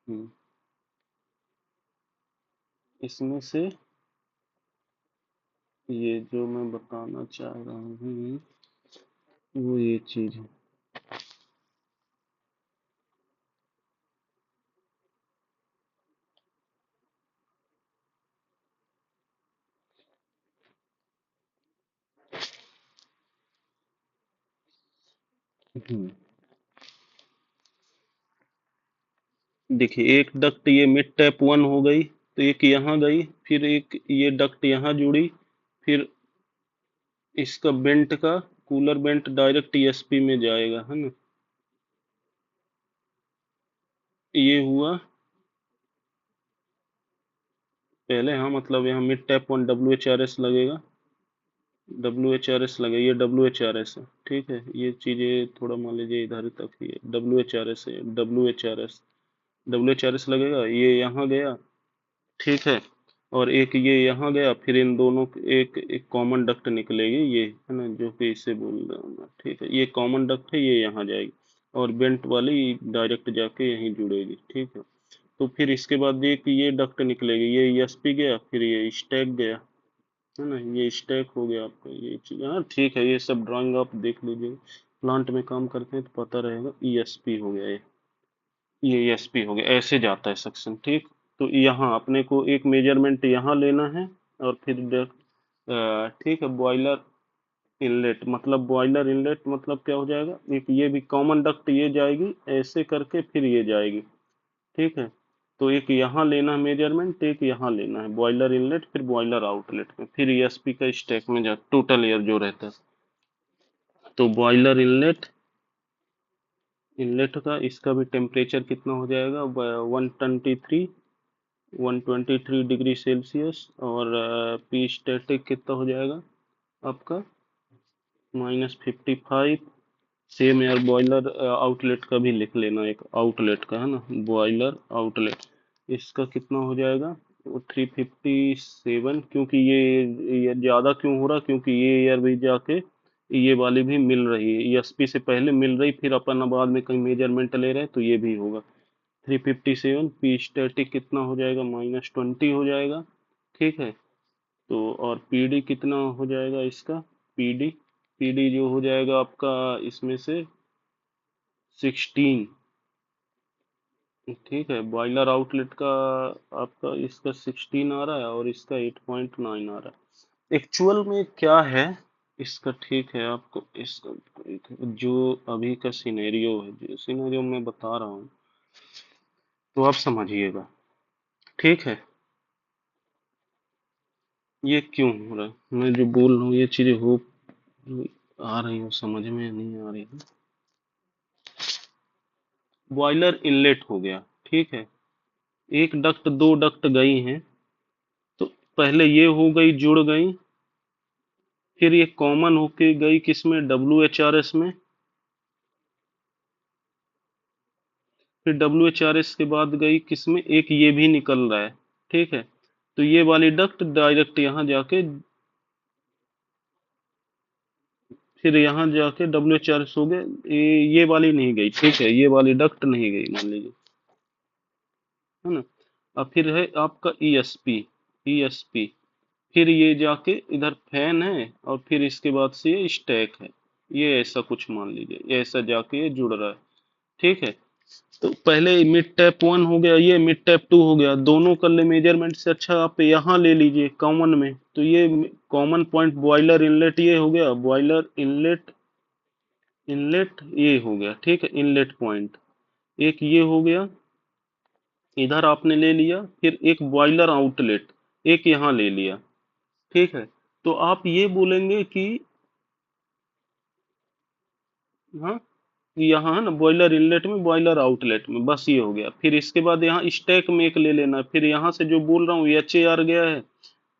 हम्म, इसमें से ये जो मैं बताना चाह रहा हूँ, वो ये चीज है। हम्म, देखिए एक डक्ट ये मिड टैप वन हो गई, तो एक यहाँ गई, फिर एक ये डक्ट यहाँ जुड़ी, फिर इसका बेंट का कूलर बेंट डायरेक्ट ईएसपी में जाएगा, है ना। ये हुआ पहले, हाँ मतलब यहाँ मिड टैप वन WHRS लगेगा, WHRS लगे, ये WHRS है, ठीक है। ये चीजें थोड़ा मान लीजिए इधर तक ही है, WHRS है, WHRS लगेगा, ये यहाँ गया, ठीक है। और एक ये यहाँ गया, फिर इन दोनों एक एक कॉमन डक्ट निकलेगी, ये है ना जो कि इसे बोल रहा हूँ मैं, ठीक है। ये कॉमन डक्ट है, ये यहाँ जाएगी, और बेंट वाली डायरेक्ट जाके यहीं जुड़ेगी, ठीक है। तो फिर इसके बाद ये डक्ट निकलेगी, ये ESP गया, फिर ये स्टैक गया, है ना, ये स्टैक हो गया आपका, ये चीज, हाँ ठीक है। ये सब ड्राइंग आप देख लीजिए, प्लांट में काम करते हैं तो पता रहेगा। ESP हो गया ये ESP हो गया, ऐसे जाता है सक्शन, ठीक। तो यहाँ अपने को एक मेजरमेंट यहाँ लेना है, और फिर ठीक है। बॉयलर इनलेट मतलब, बॉयलर इनलेट मतलब क्या हो जाएगा, एक ये भी कॉमन डक्ट ये जाएगी ऐसे करके, फिर ये जाएगी, ठीक है। तो एक यहाँ लेना है मेजरमेंट, एक यहाँ लेना है बॉयलर इनलेट, फिर बॉयलर आउटलेट में, फिर ESP का स्टैक में जा टोटल एयर जो रहता है। तो बॉयलर इनलेट, इनलेट का इसका भी टेम्परेचर कितना हो जाएगा, 123 और पी स्टैटिक कितना हो जाएगा आपका, -55। सेम यार, बॉयलर आउटलेट का भी लिख लेना, एक आउटलेट का, है ना, बॉयलर आउटलेट, इसका कितना हो जाएगा, वो 357। क्योंकि ये ज़्यादा क्यों हो रहा, क्योंकि ये एयर भी जाके ये वाली भी मिल रही है, ESP से पहले मिल रही, फिर अपन बाद में कहीं मेजरमेंट ले रहे हैं, तो ये भी होगा 357। पी स्टैटिक कितना हो जाएगा, -20 हो जाएगा, ठीक है। तो और PD कितना हो जाएगा इसका, PD PD जो हो जाएगा आपका इसमें से 16, ठीक है। बॉयलर आउटलेट का आपका इसका 16 आ रहा है, और इसका 8.9 आ रहा है। एक्चुअल में क्या है इसका, ठीक है। आपको इसका जो अभी का सिनेरियो है, जो सिनेरियो मैं बता रहा हूँ, तो आप समझिएगा, ठीक है। ये क्यों हो रहा है, मैं जो बोल रहा हूँ ये चीजें हो आ रही हो, समझ में नहीं आ रही है। बॉयलर इनलेट हो गया, ठीक है। एक डक्ट, दो डक्ट गई हैं, तो पहले ये हो गई, जुड़ गई, फिर ये कॉमन होके गई किसमें, WHRS में, फिर WHRS के बाद गई किसमें, एक ये भी निकल रहा है, ठीक है। तो ये वाली डक्ट डायरेक्ट यहाँ जाके, फिर यहाँ जाके WHRS हो गए, ये वाली नहीं गई, ठीक है, ये वाली डक्ट नहीं गई मान लीजिए, है ना। अब फिर है आपका ESP, फिर ये जाके इधर फैन है, और फिर इसके बाद से ये स्टैक है, ये ऐसा कुछ मान लीजिए, ये ऐसा जाके ये जुड़ रहा है, ठीक है। तो पहले मिड टैप वन हो गया, ये मिड टैप टू हो गया, दोनों कर ले मेजरमेंट से। अच्छा आप यहाँ ले लीजिए कॉमन में, तो ये कॉमन पॉइंट बॉयलर इनलेट ये हो गया, बॉयलर इनलेट, इनलेट ये हो गया, ठीक है, इनलेट पॉइंट एक ये हो गया, इधर आपने ले लिया, फिर एक बॉयलर आउटलेट एक यहाँ ले लिया, ठीक है। तो आप ये बोलेंगे कि हाँ, यहाँ है ना बॉयलर इनलेट में, बॉयलर आउटलेट में, बस ये हो गया। फिर इसके बाद यहाँ स्टैक में एक ले लेना है, फिर यहाँ से जो बोल रहा हूँ HAR गया है,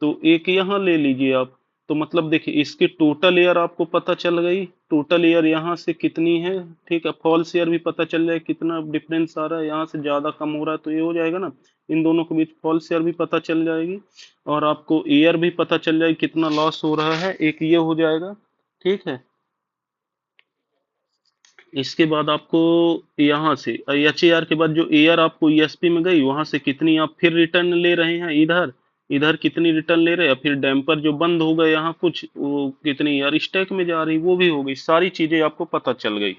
तो एक यहाँ ले लीजिए आप। तो मतलब देखिए इसकी टोटल एयर आपको पता चल गई, टोटल एयर यहाँ से कितनी है, ठीक है। फॉल्स एयर भी पता चल जाए कितना डिफरेंस आ रहा है, यहाँ से ज्यादा कम हो रहा है, तो ये हो जाएगा ना, इन दोनों के बीच फॉल्स एयर भी पता चल जाएगी, और आपको एयर भी पता चल जाएगी कितना लॉस हो रहा है, एक ये हो जाएगा, ठीक है। इसके बाद आपको यहाँ से HAR के बाद जो एयर आपको ESP में गई, वहां से कितनी आप फिर रिटर्न ले रहे हैं इधर, इधर कितनी रिटर्न ले रहे हैं, फिर डैम्पर जो बंद हो गए यहाँ कुछ, वो कितनी यार स्टैक में जा रही, वो भी हो गई, सारी चीजें आपको पता चल गई।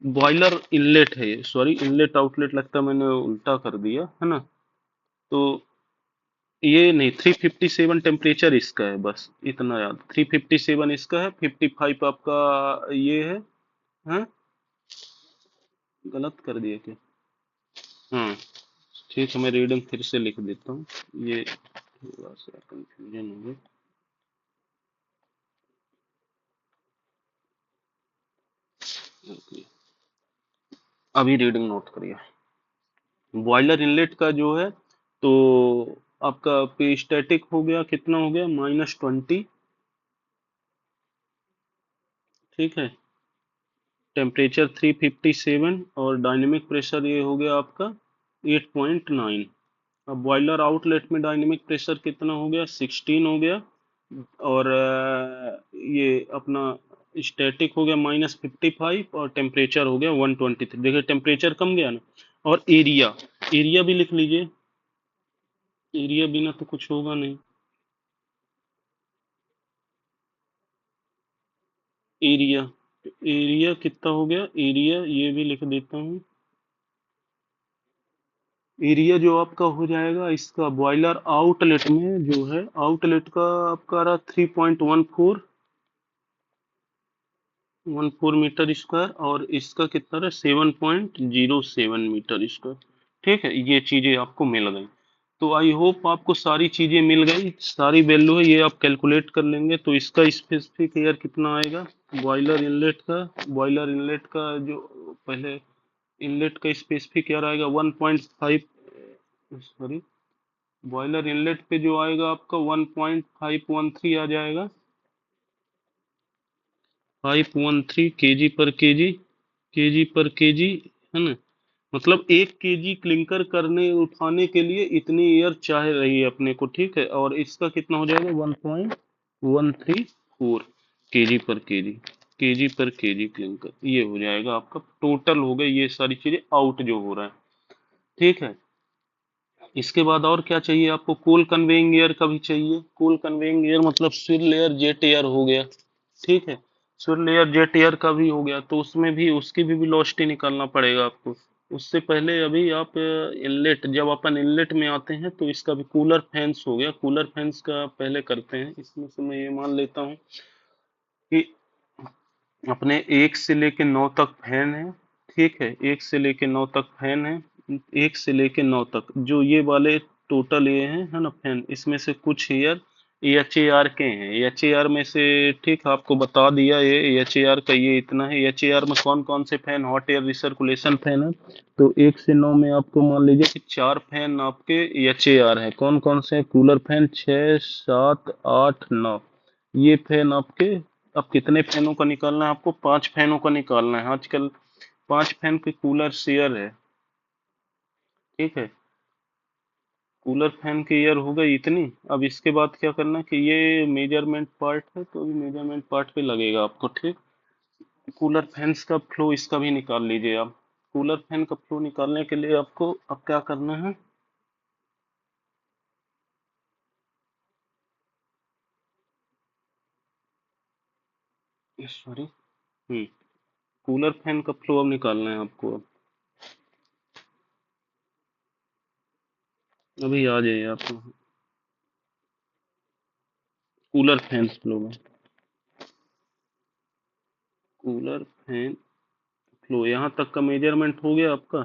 बॉयलर इनलेट है ये, सॉरी इनलेट आउटलेट लगता है मैंने उल्टा कर दिया, है ना। तो ये नहीं, 357 टेम्परेचर इसका है, बस इतना याद, 357 इसका है, 55 आपका ये है, हाँ, गलत कर दिया क्या? हाँ, ठीक है, मैं रीडिंग फिर से लिख देता हूँ। ये थोड़ा सा कंफ्यूजन हो गया। ओके, अभी रीडिंग नोट करिए। बॉयलर इनलेट का जो है, तो आपका पेस्टैटिक हो गया, कितना हो गया, -20। ठीक है, टेम्परेचर 357, और डायनेमिक प्रेशर ये हो गया आपका 8.9। अब बॉयलर आउटलेट में डायनेमिक प्रेशर कितना हो गया, 16 हो गया। और ये अपना स्टैटिक हो गया -55, और टेम्परेचर हो गया 123। देखिए टेम्परेचर कम गया ना। और एरिया, एरिया भी लिख लीजिए। एरिया बिना तो कुछ होगा नहीं। एरिया, एरिया कितना हो गया, एरिया ये भी लिख देता हूँ। एरिया जो आपका हो जाएगा इसका बॉयलर आउटलेट में जो है, आउटलेट का आपका रहा 3.14 मीटर स्क्वायर, और इसका कितना रहा 7.07 मीटर स्क्वायर। ठीक है, ये चीजें आपको मिल गई। तो आई होप आपको सारी चीजें मिल गई, सारी वैल्यू है ये आप कैलकुलेट कर लेंगे। तो इसका स्पेसिफिक एयर कितना आएगा, बॉयलर इनलेट का, बॉयलर इनलेट का जो पहले इनलेट का स्पेसिफिक एयर आएगा 1.5, सॉरी, बॉयलर इनलेट पे जो आएगा आपका 1.513 आ जाएगा, 513 केजी पर केजी है ना। मतलब 1 केजी क्लिंकर करने उठाने के लिए इतनी एयर चाह रही है अपने को। ठीक है, और इसका कितना हो जाएगा 1.134 केजी पर केजी क्लिंकर, ये हो जाएगा आपका टोटल। हो गए ये सारी चीजें आउट जो हो रहा है। ठीक है, इसके बाद और क्या चाहिए आपको, कूल कन्वेइंग एयर का भी चाहिए। कूल कन्वेइंग एयर मतलब स्विल लेयर जेट एयर हो गया। ठीक है, स्विल लेयर जेट एयर का भी हो गया, तो उसमें भी उसकी भी वेलोसिटी निकालना पड़ेगा आपको। उससे पहले अभी आप इनलेट, जब अपन इनलेट में आते हैं तो इसका भी कूलर फैंस हो गया। कूलर फैंस का पहले करते हैं। इसमें से मैं ये मान लेता हूँ कि अपने 1 से लेके 9 तक फैन है। ठीक है, 1 से लेके 9 तक फैन है। 1 से लेके 9 तक जो ये वाले टोटल ये हैं है ना फैन, इसमें से कुछ एयर एच ए आर के हैं। एच ए आर में से, ठीक, आपको बता दिया ये एच ए आर का ये इतना है। एच ए आर में कौन कौन से fan, hot air recirculation fan है। तो 1 से 9 में आपको मान लीजिए कि 4 फैन आपके एच ए आर है। कौन कौन से हैं? कूलर फैन 6, 7, 8, 9, ये फैन आपके। अब कितने फैनों का निकालना है आपको, 5 फैनों का निकालना है। आजकल 5 फैन के कूलर शेयर है। ठीक है, कूलर फैन की ईयर हो गई इतनी। अब इसके बाद क्या करना है कि ये मेजरमेंट पार्ट है, तो अभी मेजरमेंट पार्ट पे लगेगा आपको। ठीक, कूलर फैंस का फ्लो इसका भी निकाल लीजिए आप। कूलर फैन का फ्लो निकालने के लिए आपको अब क्या करना है, सॉरी, कूलर फैन का फ्लो अब निकालना है आपको। अब अभी आ जाइए आप कूलर फैन फ्लो में। कूलर फैन फ्लो, यहाँ तक का मेजरमेंट हो गया आपका।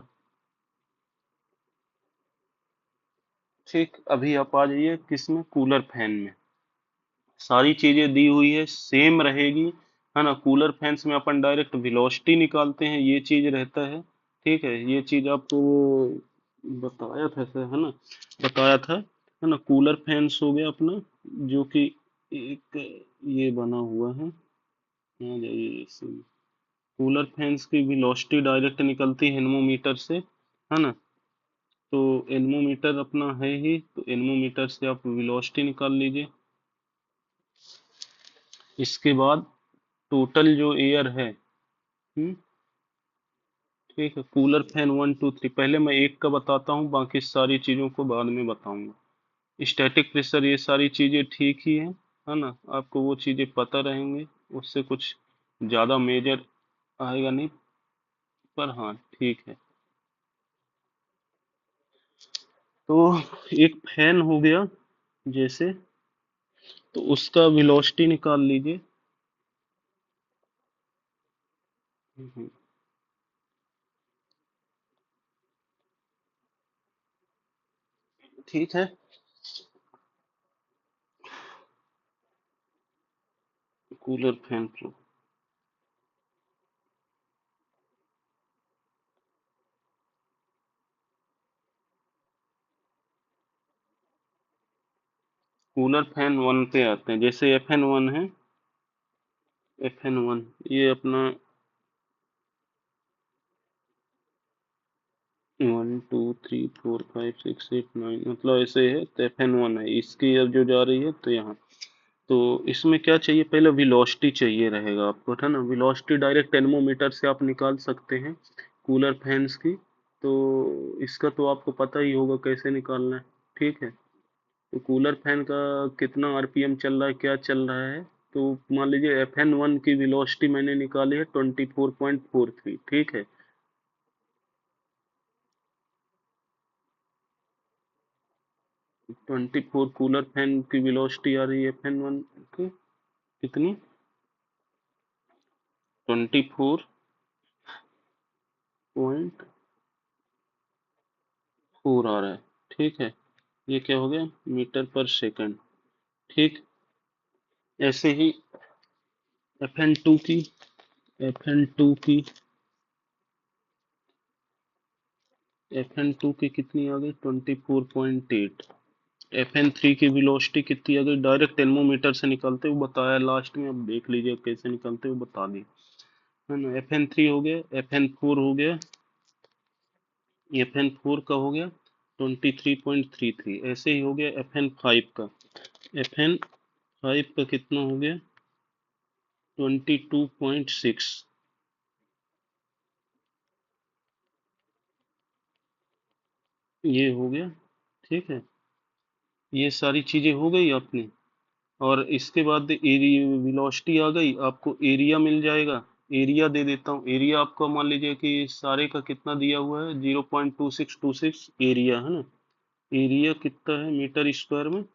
ठीक, अभी आप आ जाइए किसमें, कूलर फैन में। सारी चीजें दी हुई है, सेम रहेगी, है ना। कूलर फैंस में अपन डायरेक्ट वेलोसिटी निकालते हैं, ये चीज रहता है। ठीक है, ये चीज आपको वो बताया था सर, है ना, बताया था, है ना। कूलर फैंस हो गया अपना, जो कि एक ये बना हुआ है। यहाँ जाइए इसमें। कूलर फैंस की वेलोसिटी डायरेक्ट निकलती है एनमोमीटर से, है ना। तो एनमोमीटर अपना है ही, तो एनमोमीटर से आप वेलोसिटी निकाल लीजिए। इसके बाद टोटल जो एयर है, ठीक है, कूलर फैन 1, 2, 3, पहले मैं एक का बताता हूँ, बाकी सारी चीज़ों को बाद में बताऊंगा। स्टैटिक प्रेशर ये सारी चीज़ें ठीक ही है ना, आपको वो चीज़ें पता रहेंगी। उससे कुछ ज़्यादा मेजर आएगा नहीं, पर हाँ ठीक है। तो एक फैन हो गया जैसे, तो उसका वेलोसिटी निकाल लीजिए। हम्म, ठीक है। Cooler fan pro. Cooler fan one पे आते हैं, जैसे एफ एन वन है। एफ एन वन, ये अपना 1 2 3 4 5 6 8 9 मतलब ऐसे है, तो एफ एन वन है इसकी, अब जो जा रही है तो यहाँ। तो इसमें क्या चाहिए, पहले वेलोसिटी चाहिए रहेगा आपको, है ना। वेलोसिटी डायरेक्ट एनमोमीटर से आप निकाल सकते हैं कूलर फैंस की। तो इसका तो आपको पता ही होगा कैसे निकालना है, ठीक है। तो कूलर फैन का कितना आरपीएम चल रहा है, क्या चल रहा है। तो मान लीजिए एफ एन वन की वेलोसिटी मैंने निकाली है 24.43, ठीक है। 24 कूलर फैन की वेलोसिटी आ रही है एफ एन वन की, कितनी, 24.4 आ रहा है, ठीक है। ये क्या हो गया, मीटर पर सेकंड, ठीक। ऐसे ही एफ एन टू की, एफ एन टू की, एफ एन टू की कितनी आ गई, 24.8। एफ एन थ्री की वेलोसिटी कितनी आ गई, डायरेक्ट थर्मोमीटर से निकालते हुए बताया लास्ट में, अब देख लीजिए कैसे निकालते हुए बता दी, है ना। एफ एन थ्री हो गया, एफ एन फोर हो गया, एफ एन फोर का हो गया 23.33। ऐसे ही हो गया एफ एन फाइव का, एफ एन फाइव का कितना हो गया, 22.6। ये हो गया, ठीक है। ये सारी चीजें हो गई अपनी। और इसके बाद एरिया वेलोसिटी आ गई, आपको एरिया मिल जाएगा। एरिया दे देता हूँ, एरिया आपको मान लीजिए कि सारे का कितना दिया हुआ है, 0.2626 एरिया, है ना। एरिया कितना है मीटर स्क्वायर में,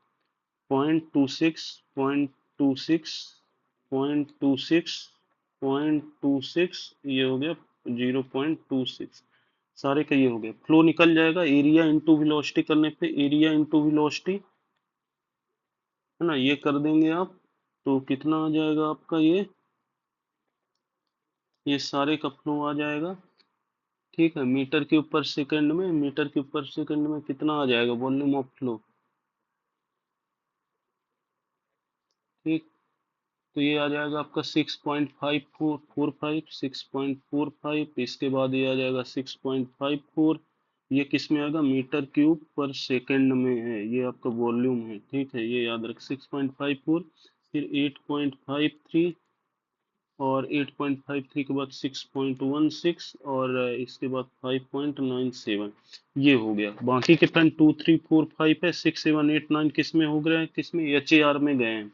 0.26, 0.26, 0.26, 0.26, ये हो गया 0.26। सारे का ये हो गया, फ्लो निकल जाएगा एरिया इंटू वेलोसिटी करने पे, एरिया इंटू वेलोसिटी, है ना। ये कर देंगे आप, तो कितना आ जाएगा आपका ये सारे का फ्लो आ जाएगा, ठीक है। मीटर के ऊपर सेकंड में, मीटर के ऊपर सेकंड में कितना आ जाएगा वॉल्यूम ऑफ फ्लो, ठीक। तो ये आ जाएगा आपका 6.5445, 6.45, इसके बाद ये आ जाएगा 6.54। ये किस में आएगा, मीटर क्यूब पर सेकंड में है, ये आपका वॉल्यूम है, ठीक है। ये याद रख, 6.54, फिर 8.53, और 8.53 के बाद 6.16, और इसके बाद 5.97। ये हो गया। बाकी के पेन 2 3 4 5 है, 6 7 8 9 किस में हो गए हैं, किस में, एच ए आर में गए हैं।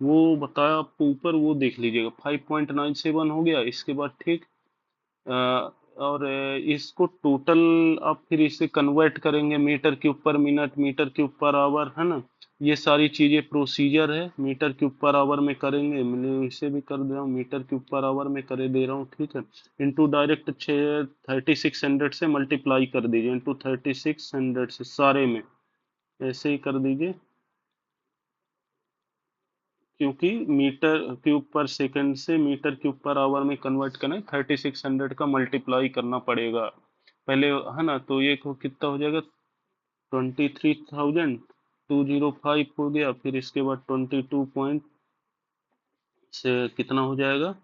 वो बताया आपको ऊपर, वो देख लीजिएगा। 5.97 हो गया, इसके बाद ठीक। और इसको टोटल आप फिर इसे कन्वर्ट करेंगे मीटर के ऊपर मिनट, मीटर के ऊपर आवर, है ना। ये सारी चीजें प्रोसीजर है, मीटर के ऊपर आवर में करेंगे, मैं इसे भी कर दे रहा हूँ, मीटर के ऊपर आवर में करे दे रहा हूँ, ठीक है। इंटू डायरेक्ट 3600 से मल्टीप्लाई कर दीजिए, इंटू 3600 से सारे में, ऐसे ही कर दीजिए। क्योंकि मीटर क्यूब पर सेकंड से मीटर क्यूब पर आवर में कन्वर्ट करना है, 3600 का मल्टीप्लाई करना पड़ेगा पहले, है ना। तो ये कितना हो जाएगा, 23,205 हो गया, फिर इसके बाद 22 पॉइंट से कितना हो जाएगा।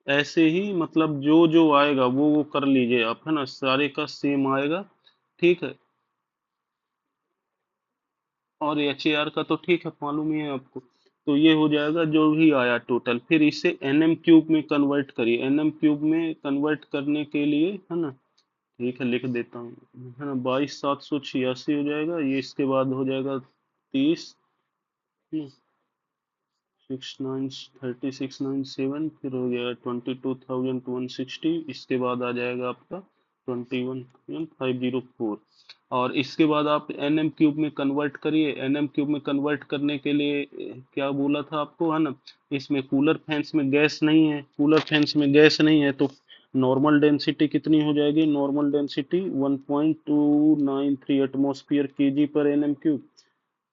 ऐसे ही मतलब जो जो आएगा वो कर लीजिए आप, है ना, सारे का सेम आएगा, ठीक है। और एच ए आर का तो ठीक है, मालूम ही है आपको। तो ये हो जाएगा जो भी आया टोटल, फिर इसे एन एम क्यूब में कन्वर्ट करिए, एन एम क्यूब में कन्वर्ट करने के लिए, है ना। ठीक है, लिख देता हूँ, है ना। 22,786 हो जाएगा, ये इसके बाद हो जाएगा 30, 6,936,907, फिर हो गया 22,160, इसके बाद आ जाएगा आपका 21,504। और इसके बाद आप एन एम क्यूब में कन्वर्ट करिए, एन एम क्यूब में कन्वर्ट करने के लिए क्या बोला था आपको, है ना। इसमें कूलर फैंस में गैस नहीं है, कूलर फैंस में गैस नहीं है, तो नॉर्मल डेंसिटी कितनी हो जाएगी? Normal density 1.293 atmosphere KG per Nm cube,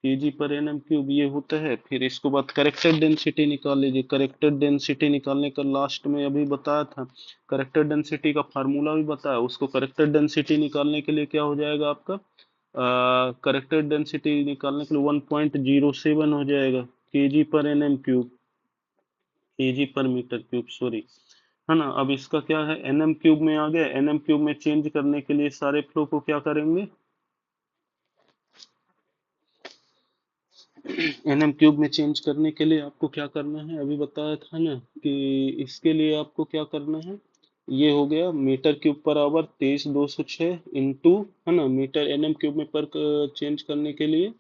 KG per Nm cube ये होता है। फिर इसको बाद करेक्टेड डेंसिटी निकाल लीजिए। करेक्टेड डेंसिटी निकालने का लास्ट में अभी बताया था, करेक्टेड डेंसिटी का फार्मूला भी बताया। उसको करेक्टेड डेंसिटी निकालने के लिए क्या हो जाएगा आपका, करेक्टेड डेंसिटी निकालने के लिए 1.07 हो जाएगा KG per Nm cube, KG पर मीटर क्यूब सॉरी, है ना। अब इसका क्या है, एनएम क्यूब में आ गया। एनएम क्यूब में चेंज करने के लिए सारे फ्लो को क्या करेंगे, एनएम क्यूब में चेंज करने के लिए आपको क्या करना है, अभी बताया था ना कि इसके लिए आपको क्या करना है। ये हो गया metre cube per hour 23,206 into, है ना, मीटर एनएम क्यूब में पर चेंज करने के लिए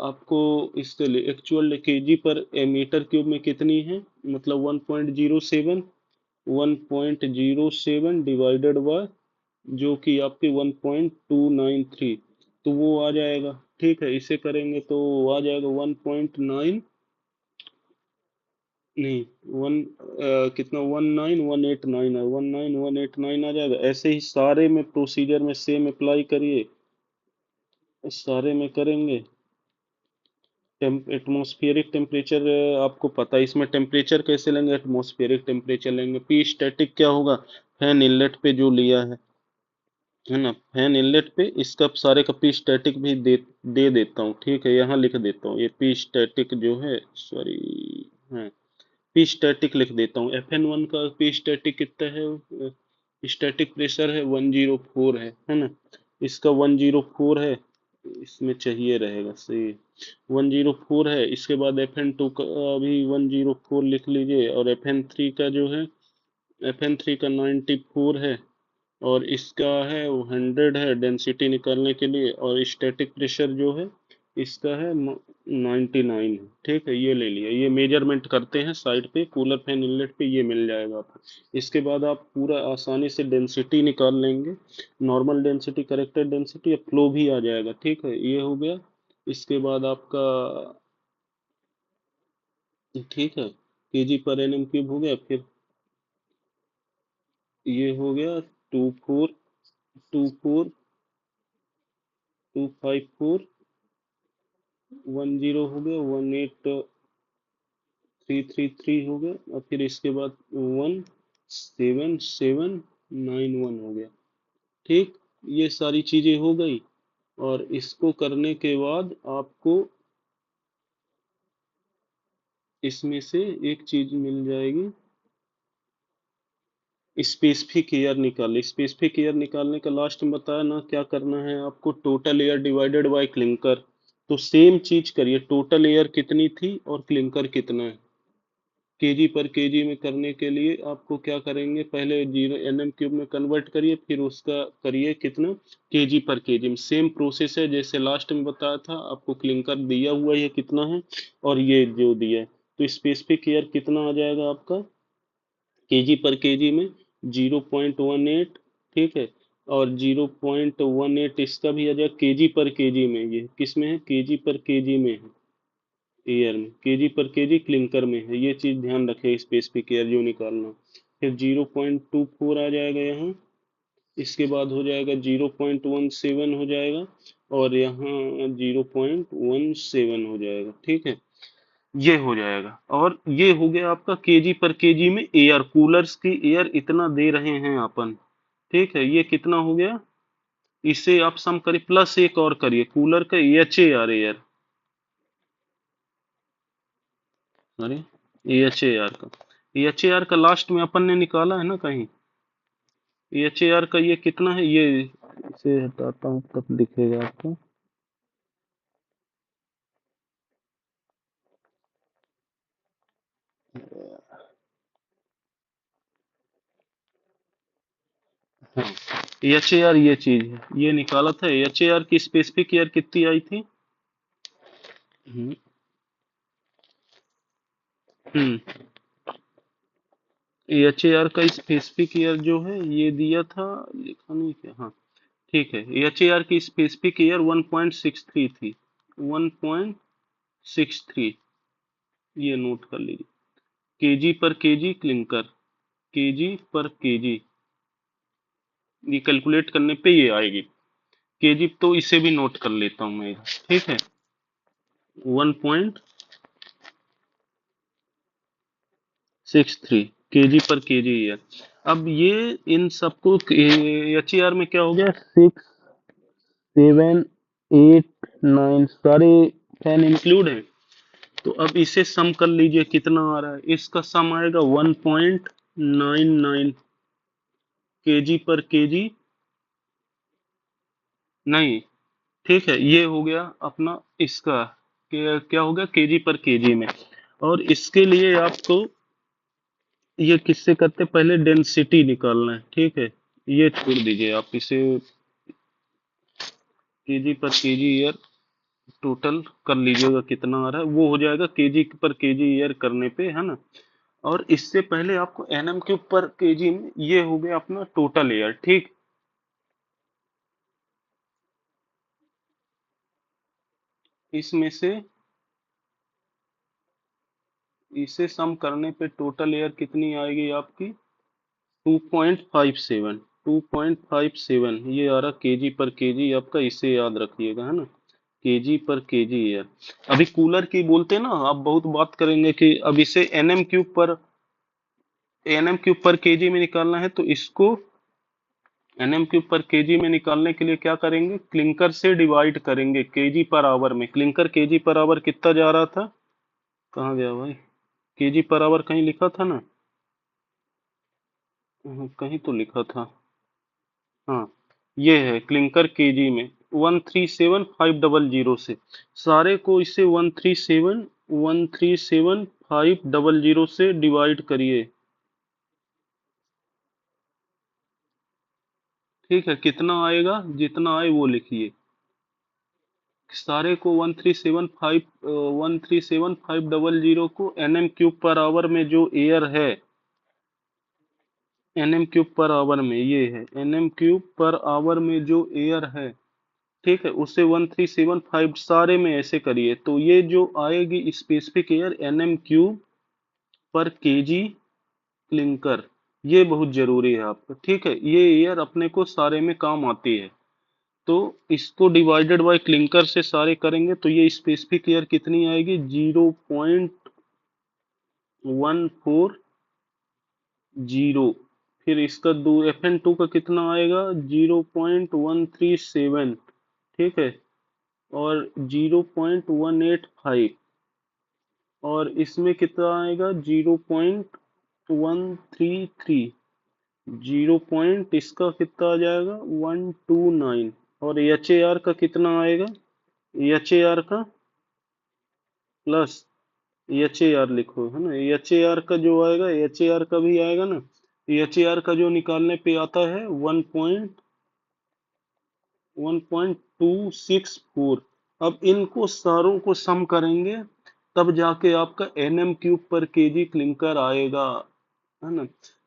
आपको इसके लिए एक्चुअल केजी पर मीटर क्यूब में कितनी है, मतलब 1.07, 1.07 डिवाइडेड बाय जो कि आपकी 1.293, तो वो आ जाएगा। ठीक है, इसे करेंगे तो आ जाएगा 1.9, नहीं वन कितना 19189 है, 19189 आ जाएगा। ऐसे ही सारे में प्रोसीजर में सेम अप्लाई करिए, सारे में करेंगे। एटमॉस्फेरिक टेम्परेचर आपको पता है, इसमें टेम्परेचर कैसे लेंगे, एटमॉस्फेरिक टेम्परेचर लेंगे। पी स्टैटिक क्या होगा, फैन इनलेट पे जो लिया है ना, फैन इनलेट पे इसका सारे का पी स्टैटिक भी दे देता हूँ। ठीक है, यहाँ लिख देता हूँ, ये पी स्टैटिक जो है, सॉरी, हाँ, पी स्टैटिक लिख देता हूँ। एफ एन वन का पी स्टैटिक कितना है, स्टैटिक प्रेशर है 104 है ना, इसका 104 है, इसमें चाहिए रहेगा सही, 104 है। इसके बाद एफ एन टू का भी 104 लिख लीजिए, और एफ एन थ्री का जो है, एफ एन थ्री का 94 है, और इसका है वो 100 है डेंसिटी निकालने के लिए, और स्टैटिक प्रेशर जो है इसका है 99 है। ठीक है, ये ले लिया, ये मेजरमेंट करते हैं साइड पे कूलर फैन इनलेट पे, ये मिल जाएगा आपको। इसके बाद आप पूरा आसानी से डेंसिटी निकाल लेंगे, normal density, corrected density, flow भी आ जाएगा। ठीक है, ये हो गया। इसके बाद आपका, ठीक है, केजी पर एनएम क्यूब हो गया। फिर ये हो गया 24, 25254 10 हो गया, 18333 हो गया, और फिर इसके बाद 17791 हो गया। ठीक, ये सारी चीजें हो गई। और इसको करने के बाद आपको इसमें से एक चीज मिल जाएगी, स्पेसिफिक एयर निकाल। स्पेसिफिक एयर निकालने का लास्ट में बताया ना क्या करना है आपको, total air divided by clinker. तो सेम चीज करिए, टोटल एयर कितनी थी और क्लिंकर कितना है, केजी पर केजी में करने के लिए आपको क्या करेंगे, पहले जीरो एनएम क्यूब में कन्वर्ट करिए, फिर उसका करिए कितना, केजी पर केजी में। सेम प्रोसेस है जैसे लास्ट में बताया था, आपको क्लिंकर दिया हुआ है कितना है, और ये जो दिया है, तो स्पेसिफिक ईयर कितना आ जाएगा आपका केजी पर केजी में, 0.18। ठीक है, और 0.18 इसका भी आ जाएगा केजी पर केजी में, ये किस में है, केजी पर केजी में है, एयर में, केजी पर केजी क्लिंकर में है, ये चीज ध्यान रखें स्पेसिफिक एयर जो निकालना। फिर 0.24 आ जाएगा यहाँ, इसके बाद हो जाएगा 0.17 हो जाएगा, और यहाँ 0.17 हो जाएगा। ठीक है, ये हो जाएगा। और ये हो गया आपका केजी पर केजी में एयर, कूलर्स की एयर इतना दे रहे हैं अपन। ठीक है, ये कितना हो गया, इसे आप सम करिए, प्लस एक और करिए, कूलर का एच ए आर एयर, अरे एच ए आर का, एच ए आर का लास्ट में अपन ने निकाला है ना कहीं, एच ए आर का ये कितना है, ये इसे हटाता हूँ तब दिखेगा आपको। हाँ, एच ए आर ये चीज है, ये निकाला था। एच ए आर की स्पेसिफिक ईयर कितनी आई थी, हम्म हम्म, एच ए आर का स्पेसिफिक ईयर जो है ये दिया था, लिखा नहीं क्या, हाँ ठीक है, एच ए आर की स्पेसिफिक ईयर 1.63 थी, 1.63, ये नोट कर लीजिए, केजी पर केजी क्लिंकर। केजी पर केजी, ये कैलकुलेट करने पे ये आएगी केजी, तो इसे भी नोट कर लेता हूँ मैं, ठीक है। 1.63 केजी पर केजी है। अब ये इन सबको एच ई आर में क्या हो गया, 6, 7, 8, 9 सारे फैन इंक्लूड है। तो अब इसे सम कर लीजिए कितना आ रहा है, इसका सम आएगा 1.99 केजी पर केजी, नहीं, ठीक है, ये हो गया अपना इसका, क्या हो गया केजी पर केजी में। और इसके लिए आपको ये किससे करते हैं? पहले डेंसिटी निकालना है, ठीक है। ये छोड़ दीजिए आप इसे, केजी पर केजी ईयर टोटल कर लीजिएगा कितना आ रहा है, वो हो जाएगा केजी पर केजी ईयर करने पे, है ना। और इससे पहले आपको एनएम क्यूब पर केजी में, ये हो गया अपना टोटल एयर, ठीक। इसमें से इसे सम करने पे टोटल एयर कितनी आएगी आपकी, 2.57, 2.57 ये आ रहा केजी पर केजी आपका, इसे याद रखिएगा, है ना, केजी पर केजी एयर। अभी कूलर की बोलते हैं ना, आप बहुत बात करेंगे कि अब इसे एनएम क्यूब पर केजी में निकालना है, तो इसको एनएम क्यूब पर केजी में निकालने के लिए क्या करेंगे, क्लिंकर से डिवाइड करेंगे केजी पर आवर में। क्लिंकर केजी पर आवर कितना जा रहा था, कहाँ गया भाई, केजी पर आवर कहीं लिखा था ना, कहीं तो लिखा था, हाँ, ये है क्लिंकर केजी में 137,500 से, सारे को इसे 137,500 से डिवाइड करिए, ठीक है। कितना आएगा, जितना आए वो लिखिए, सारे को 137,500 को एनएम क्यूब पर आवर में जो एयर है, एनएम क्यूब पर आवर में ये है, एनएम क्यूब पर आवर में जो एयर है, ठीक है, उससे 137,500 सारे में ऐसे करिए, तो ये जो आएगी स्पेसिफिक एयर एनएम क्यूब पर केजी क्लिंकर, ये बहुत जरूरी है आपका, ठीक है। ये एयर अपने को सारे में काम आती है, तो इसको डिवाइडेड बाय क्लिंकर से सारे करेंगे, तो ये स्पेसिफिक एयर कितनी आएगी, 0.140। फिर इसका दो FN2 का कितना आएगा, 0.137, ठीक है, और 0.185, और इसमें कितना आएगा, 0.133, 0 इसका कितना आ जाएगा, 129, और एच ए आर का कितना आएगा, एच ए आर का प्लस एच ए आर लिखो, है ना, एच ए आर का जो आएगा, एच ए आर का भी आएगा ना, एच ए आर का जो निकालने पे आता है 1.264। अब इनको सारों को सम करेंगे, तब जाके आपका एनएम क्यूब पर केजी क्लिंकर आएगा, है ना।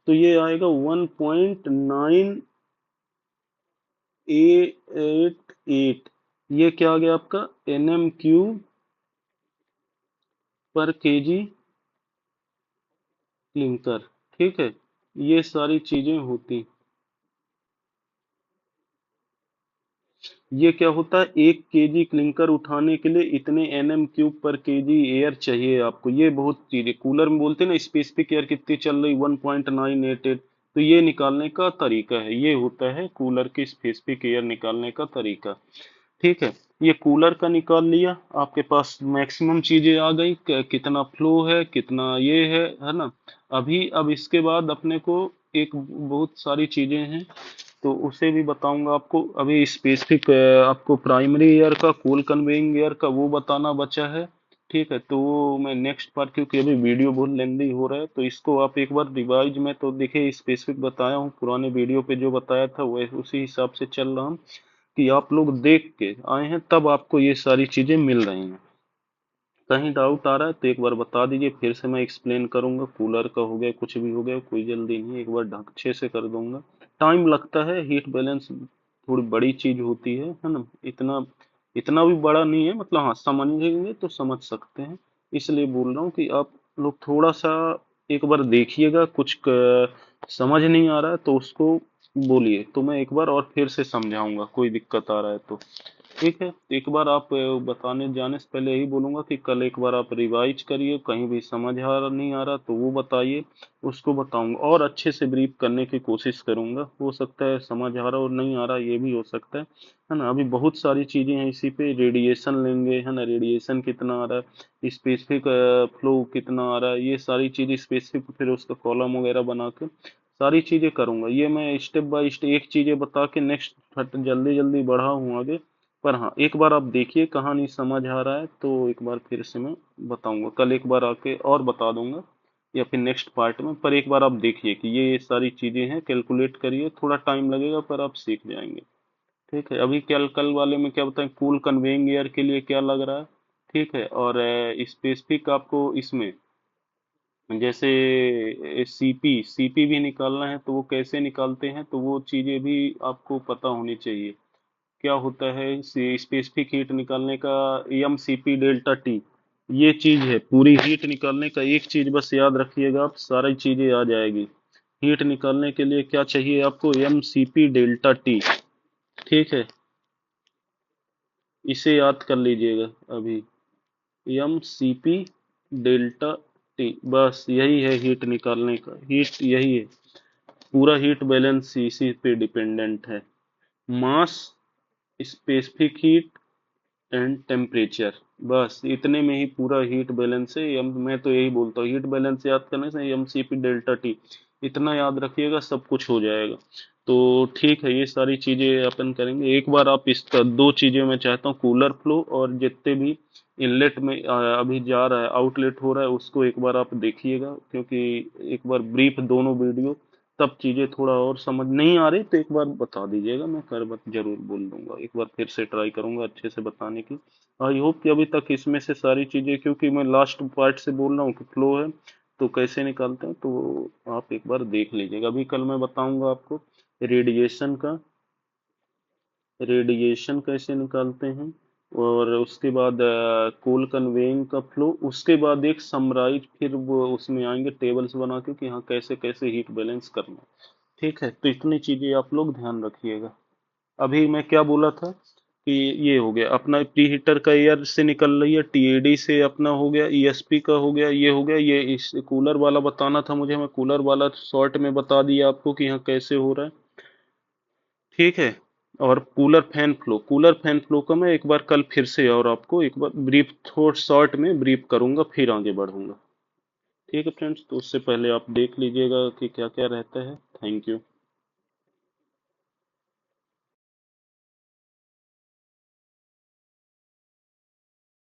तो ये आएगा 1.9888, ये क्या आ गया आपका एनएम क्यूब पर केजी क्लिंकर, ठीक है। ये सारी चीजें होती, ये क्या होता है, 1 केजी क्लिंकर उठाने के लिए इतने एनएम क्यूब पर केजी एयर चाहिए आपको, ये बहुत चीजें, कूलर में बोलते हैं ना स्पेसिफिक एयर कितनी चल रही, 1.988, तो ये निकालने का तरीका है, ये होता है कूलर की स्पेसिफिक एयर निकालने का तरीका, ठीक है। ये कूलर का निकाल लिया, आपके पास मैक्सिमम चीजें आ गई, कितना फ्लो है, कितना ये है ना। अभी अब इसके बाद अपने को एक बहुत सारी चीजें हैं, तो उसे भी बताऊंगा आपको। अभी स्पेसिफिक आपको प्राइमरी ईयर का, कूल कन्वेइंग ईयर का वो बताना बचा है, ठीक है। तो वो मैं नेक्स्ट पार्ट, क्योंकि अभी वीडियो बहुत लेंदी हो रहा है, तो इसको आप एक बार रिवाइज में तो देखिए, स्पेसिफिक बताया हूँ, पुराने वीडियो पे जो बताया था वह उसी हिसाब से चल रहा हूँ, कि आप लोग देख के आए हैं तब आपको ये सारी चीजें मिल रही हैं। कहीं डाउट आ रहा है तो एक बार बता दीजिए, फिर से मैं एक्सप्लेन करूंगा। कूलर का हो गया, कुछ भी हो गया, कोई जल्दी नहीं, एक बार ढंग अच्छे से कर दूंगा। टाइम लगता है, हीट बैलेंस थोड़ी बड़ी चीज होती है ना, इतना इतना भी बड़ा नहीं है, मतलब हाँ समझेंगे तो समझ सकते हैं, इसलिए बोल रहा हूँ कि आप लोग थोड़ा सा एक बार देखिएगा, कुछ समझ नहीं आ रहा है तो उसको बोलिए, तो मैं एक बार और फिर से समझाऊंगा, कोई दिक्कत आ रहा है तो। ठीक है, एक बार आप बताने जाने से पहले यही बोलूंगा कि कल एक बार आप रिवाइज करिए, कहीं भी समझ आ रहा नहीं आ रहा तो वो बताइए, उसको बताऊंगा और अच्छे से ब्रीफ करने की कोशिश करूंगा। हो सकता है समझ आ रहा और नहीं आ रहा, ये भी हो सकता है ना। अभी बहुत सारी चीजें हैं इसी पे, रेडिएशन लेंगे है ना, रेडिएशन कितना आ रहा है, स्पेसिफिक फ्लो कितना आ रहा है, ये सारी चीजें स्पेसिफिक, फिर उसका कॉलम वगैरह बना के सारी चीजें करूंगा। ये मैं स्टेप बाय स्टेप एक चीजें बता के नेक्स्ट जल्दी जल्दी बढ़ा हूँ आगे। पर हाँ, एक बार आप देखिए, कहानी समझ आ रहा है तो एक बार फिर से मैं बताऊंगा, कल एक बार आके और बता दूंगा या फिर नेक्स्ट पार्ट में। पर एक बार आप देखिए कि ये सारी चीजें हैं, कैलकुलेट करिए, थोड़ा टाइम लगेगा पर आप सीख जाएंगे। ठीक है, अभी कल कल वाले में क्या बताएं, कूल कन्वेइंग एयर के लिए क्या लग रहा है। ठीक है, और स्पेसिफिक आपको इसमें जैसे सीपी सीपी भी निकालना है तो वो कैसे निकालते हैं, तो वो चीजें भी आपको पता होनी चाहिए। क्या होता है स्पेसिफिक हीट निकालने का, M C P delta T, ये चीज है पूरी हीट निकालने का। एक चीज बस याद रखिएगा, आप सारी चीजें आ जाएगी। हीट निकालने के लिए क्या चाहिए आपको, M C P delta T. ठीक है, इसे याद कर लीजिएगा अभी, M C P delta T, बस यही है हीट निकालने का, हीट यही है। पूरा हीट बैलेंस इसी पे डिपेंडेंट है, मास, स्पेसिफिक हीट एंड टेम्परेचर, बस इतने में ही पूरा हीट बैलेंस है। मैं तो यही बोलता हूँ, हीट बैलेंस याद करने से M C P delta T इतना याद रखिएगा, सब कुछ हो जाएगा। तो ठीक है, ये सारी चीजें अपन करेंगे। एक बार आप इसका दो चीजें मैं चाहता हूँ, कूलर फ्लो और जितने भी इनलेट में अभी जा रहा है, आउटलेट हो रहा है, उसको एक बार आप देखिएगा, क्योंकि एक बार ब्रीफ दोनों वीडियो, तब चीजें थोड़ा और समझ नहीं आ रही तो एक बार बता दीजिएगा, मैं कर जरूर बोल दूंगा, एक बार फिर से ट्राई करूंगा अच्छे से बताने की। आई होप कि अभी तक इसमें से सारी चीजें, क्योंकि मैं लास्ट पार्ट से बोल रहा हूँ कि फ्लो है तो कैसे निकालते हैं, तो आप एक बार देख लीजिएगा। अभी कल मैं बताऊंगा आपको रेडिएशन का, रेडिएशन कैसे निकालते हैं, और उसके बाद कोल कन्वेइंग का फ्लो, उसके बाद एक समराइज, फिर वो उसमें आएंगे टेबल्स बना के कि हाँ कैसे कैसे हीट बैलेंस करना है। ठीक है, तो इतनी चीजें आप लोग ध्यान रखिएगा। अभी मैं क्या बोला था कि ये हो गया अपना प्री हीटर का, एयर से निकल रही है, टीएडी से अपना हो गया, ईएसपी का हो गया, ये हो गया। ये इस कूलर वाला बताना था मुझे, मैं कूलर वाला शॉर्ट में बता दिया आपको कि यहाँ कैसे हो रहा है। ठीक है, और कूलर फैन फ्लो का मैं एक बार कल फिर से और आपको एक बार ब्रीफ, थोड़ा शॉर्ट में ब्रीफ करूंगा, फिर आगे बढ़ूंगा। ठीक है फ्रेंड्स, तो उससे पहले आप देख लीजिएगा कि क्या क्या रहता है। Thank you.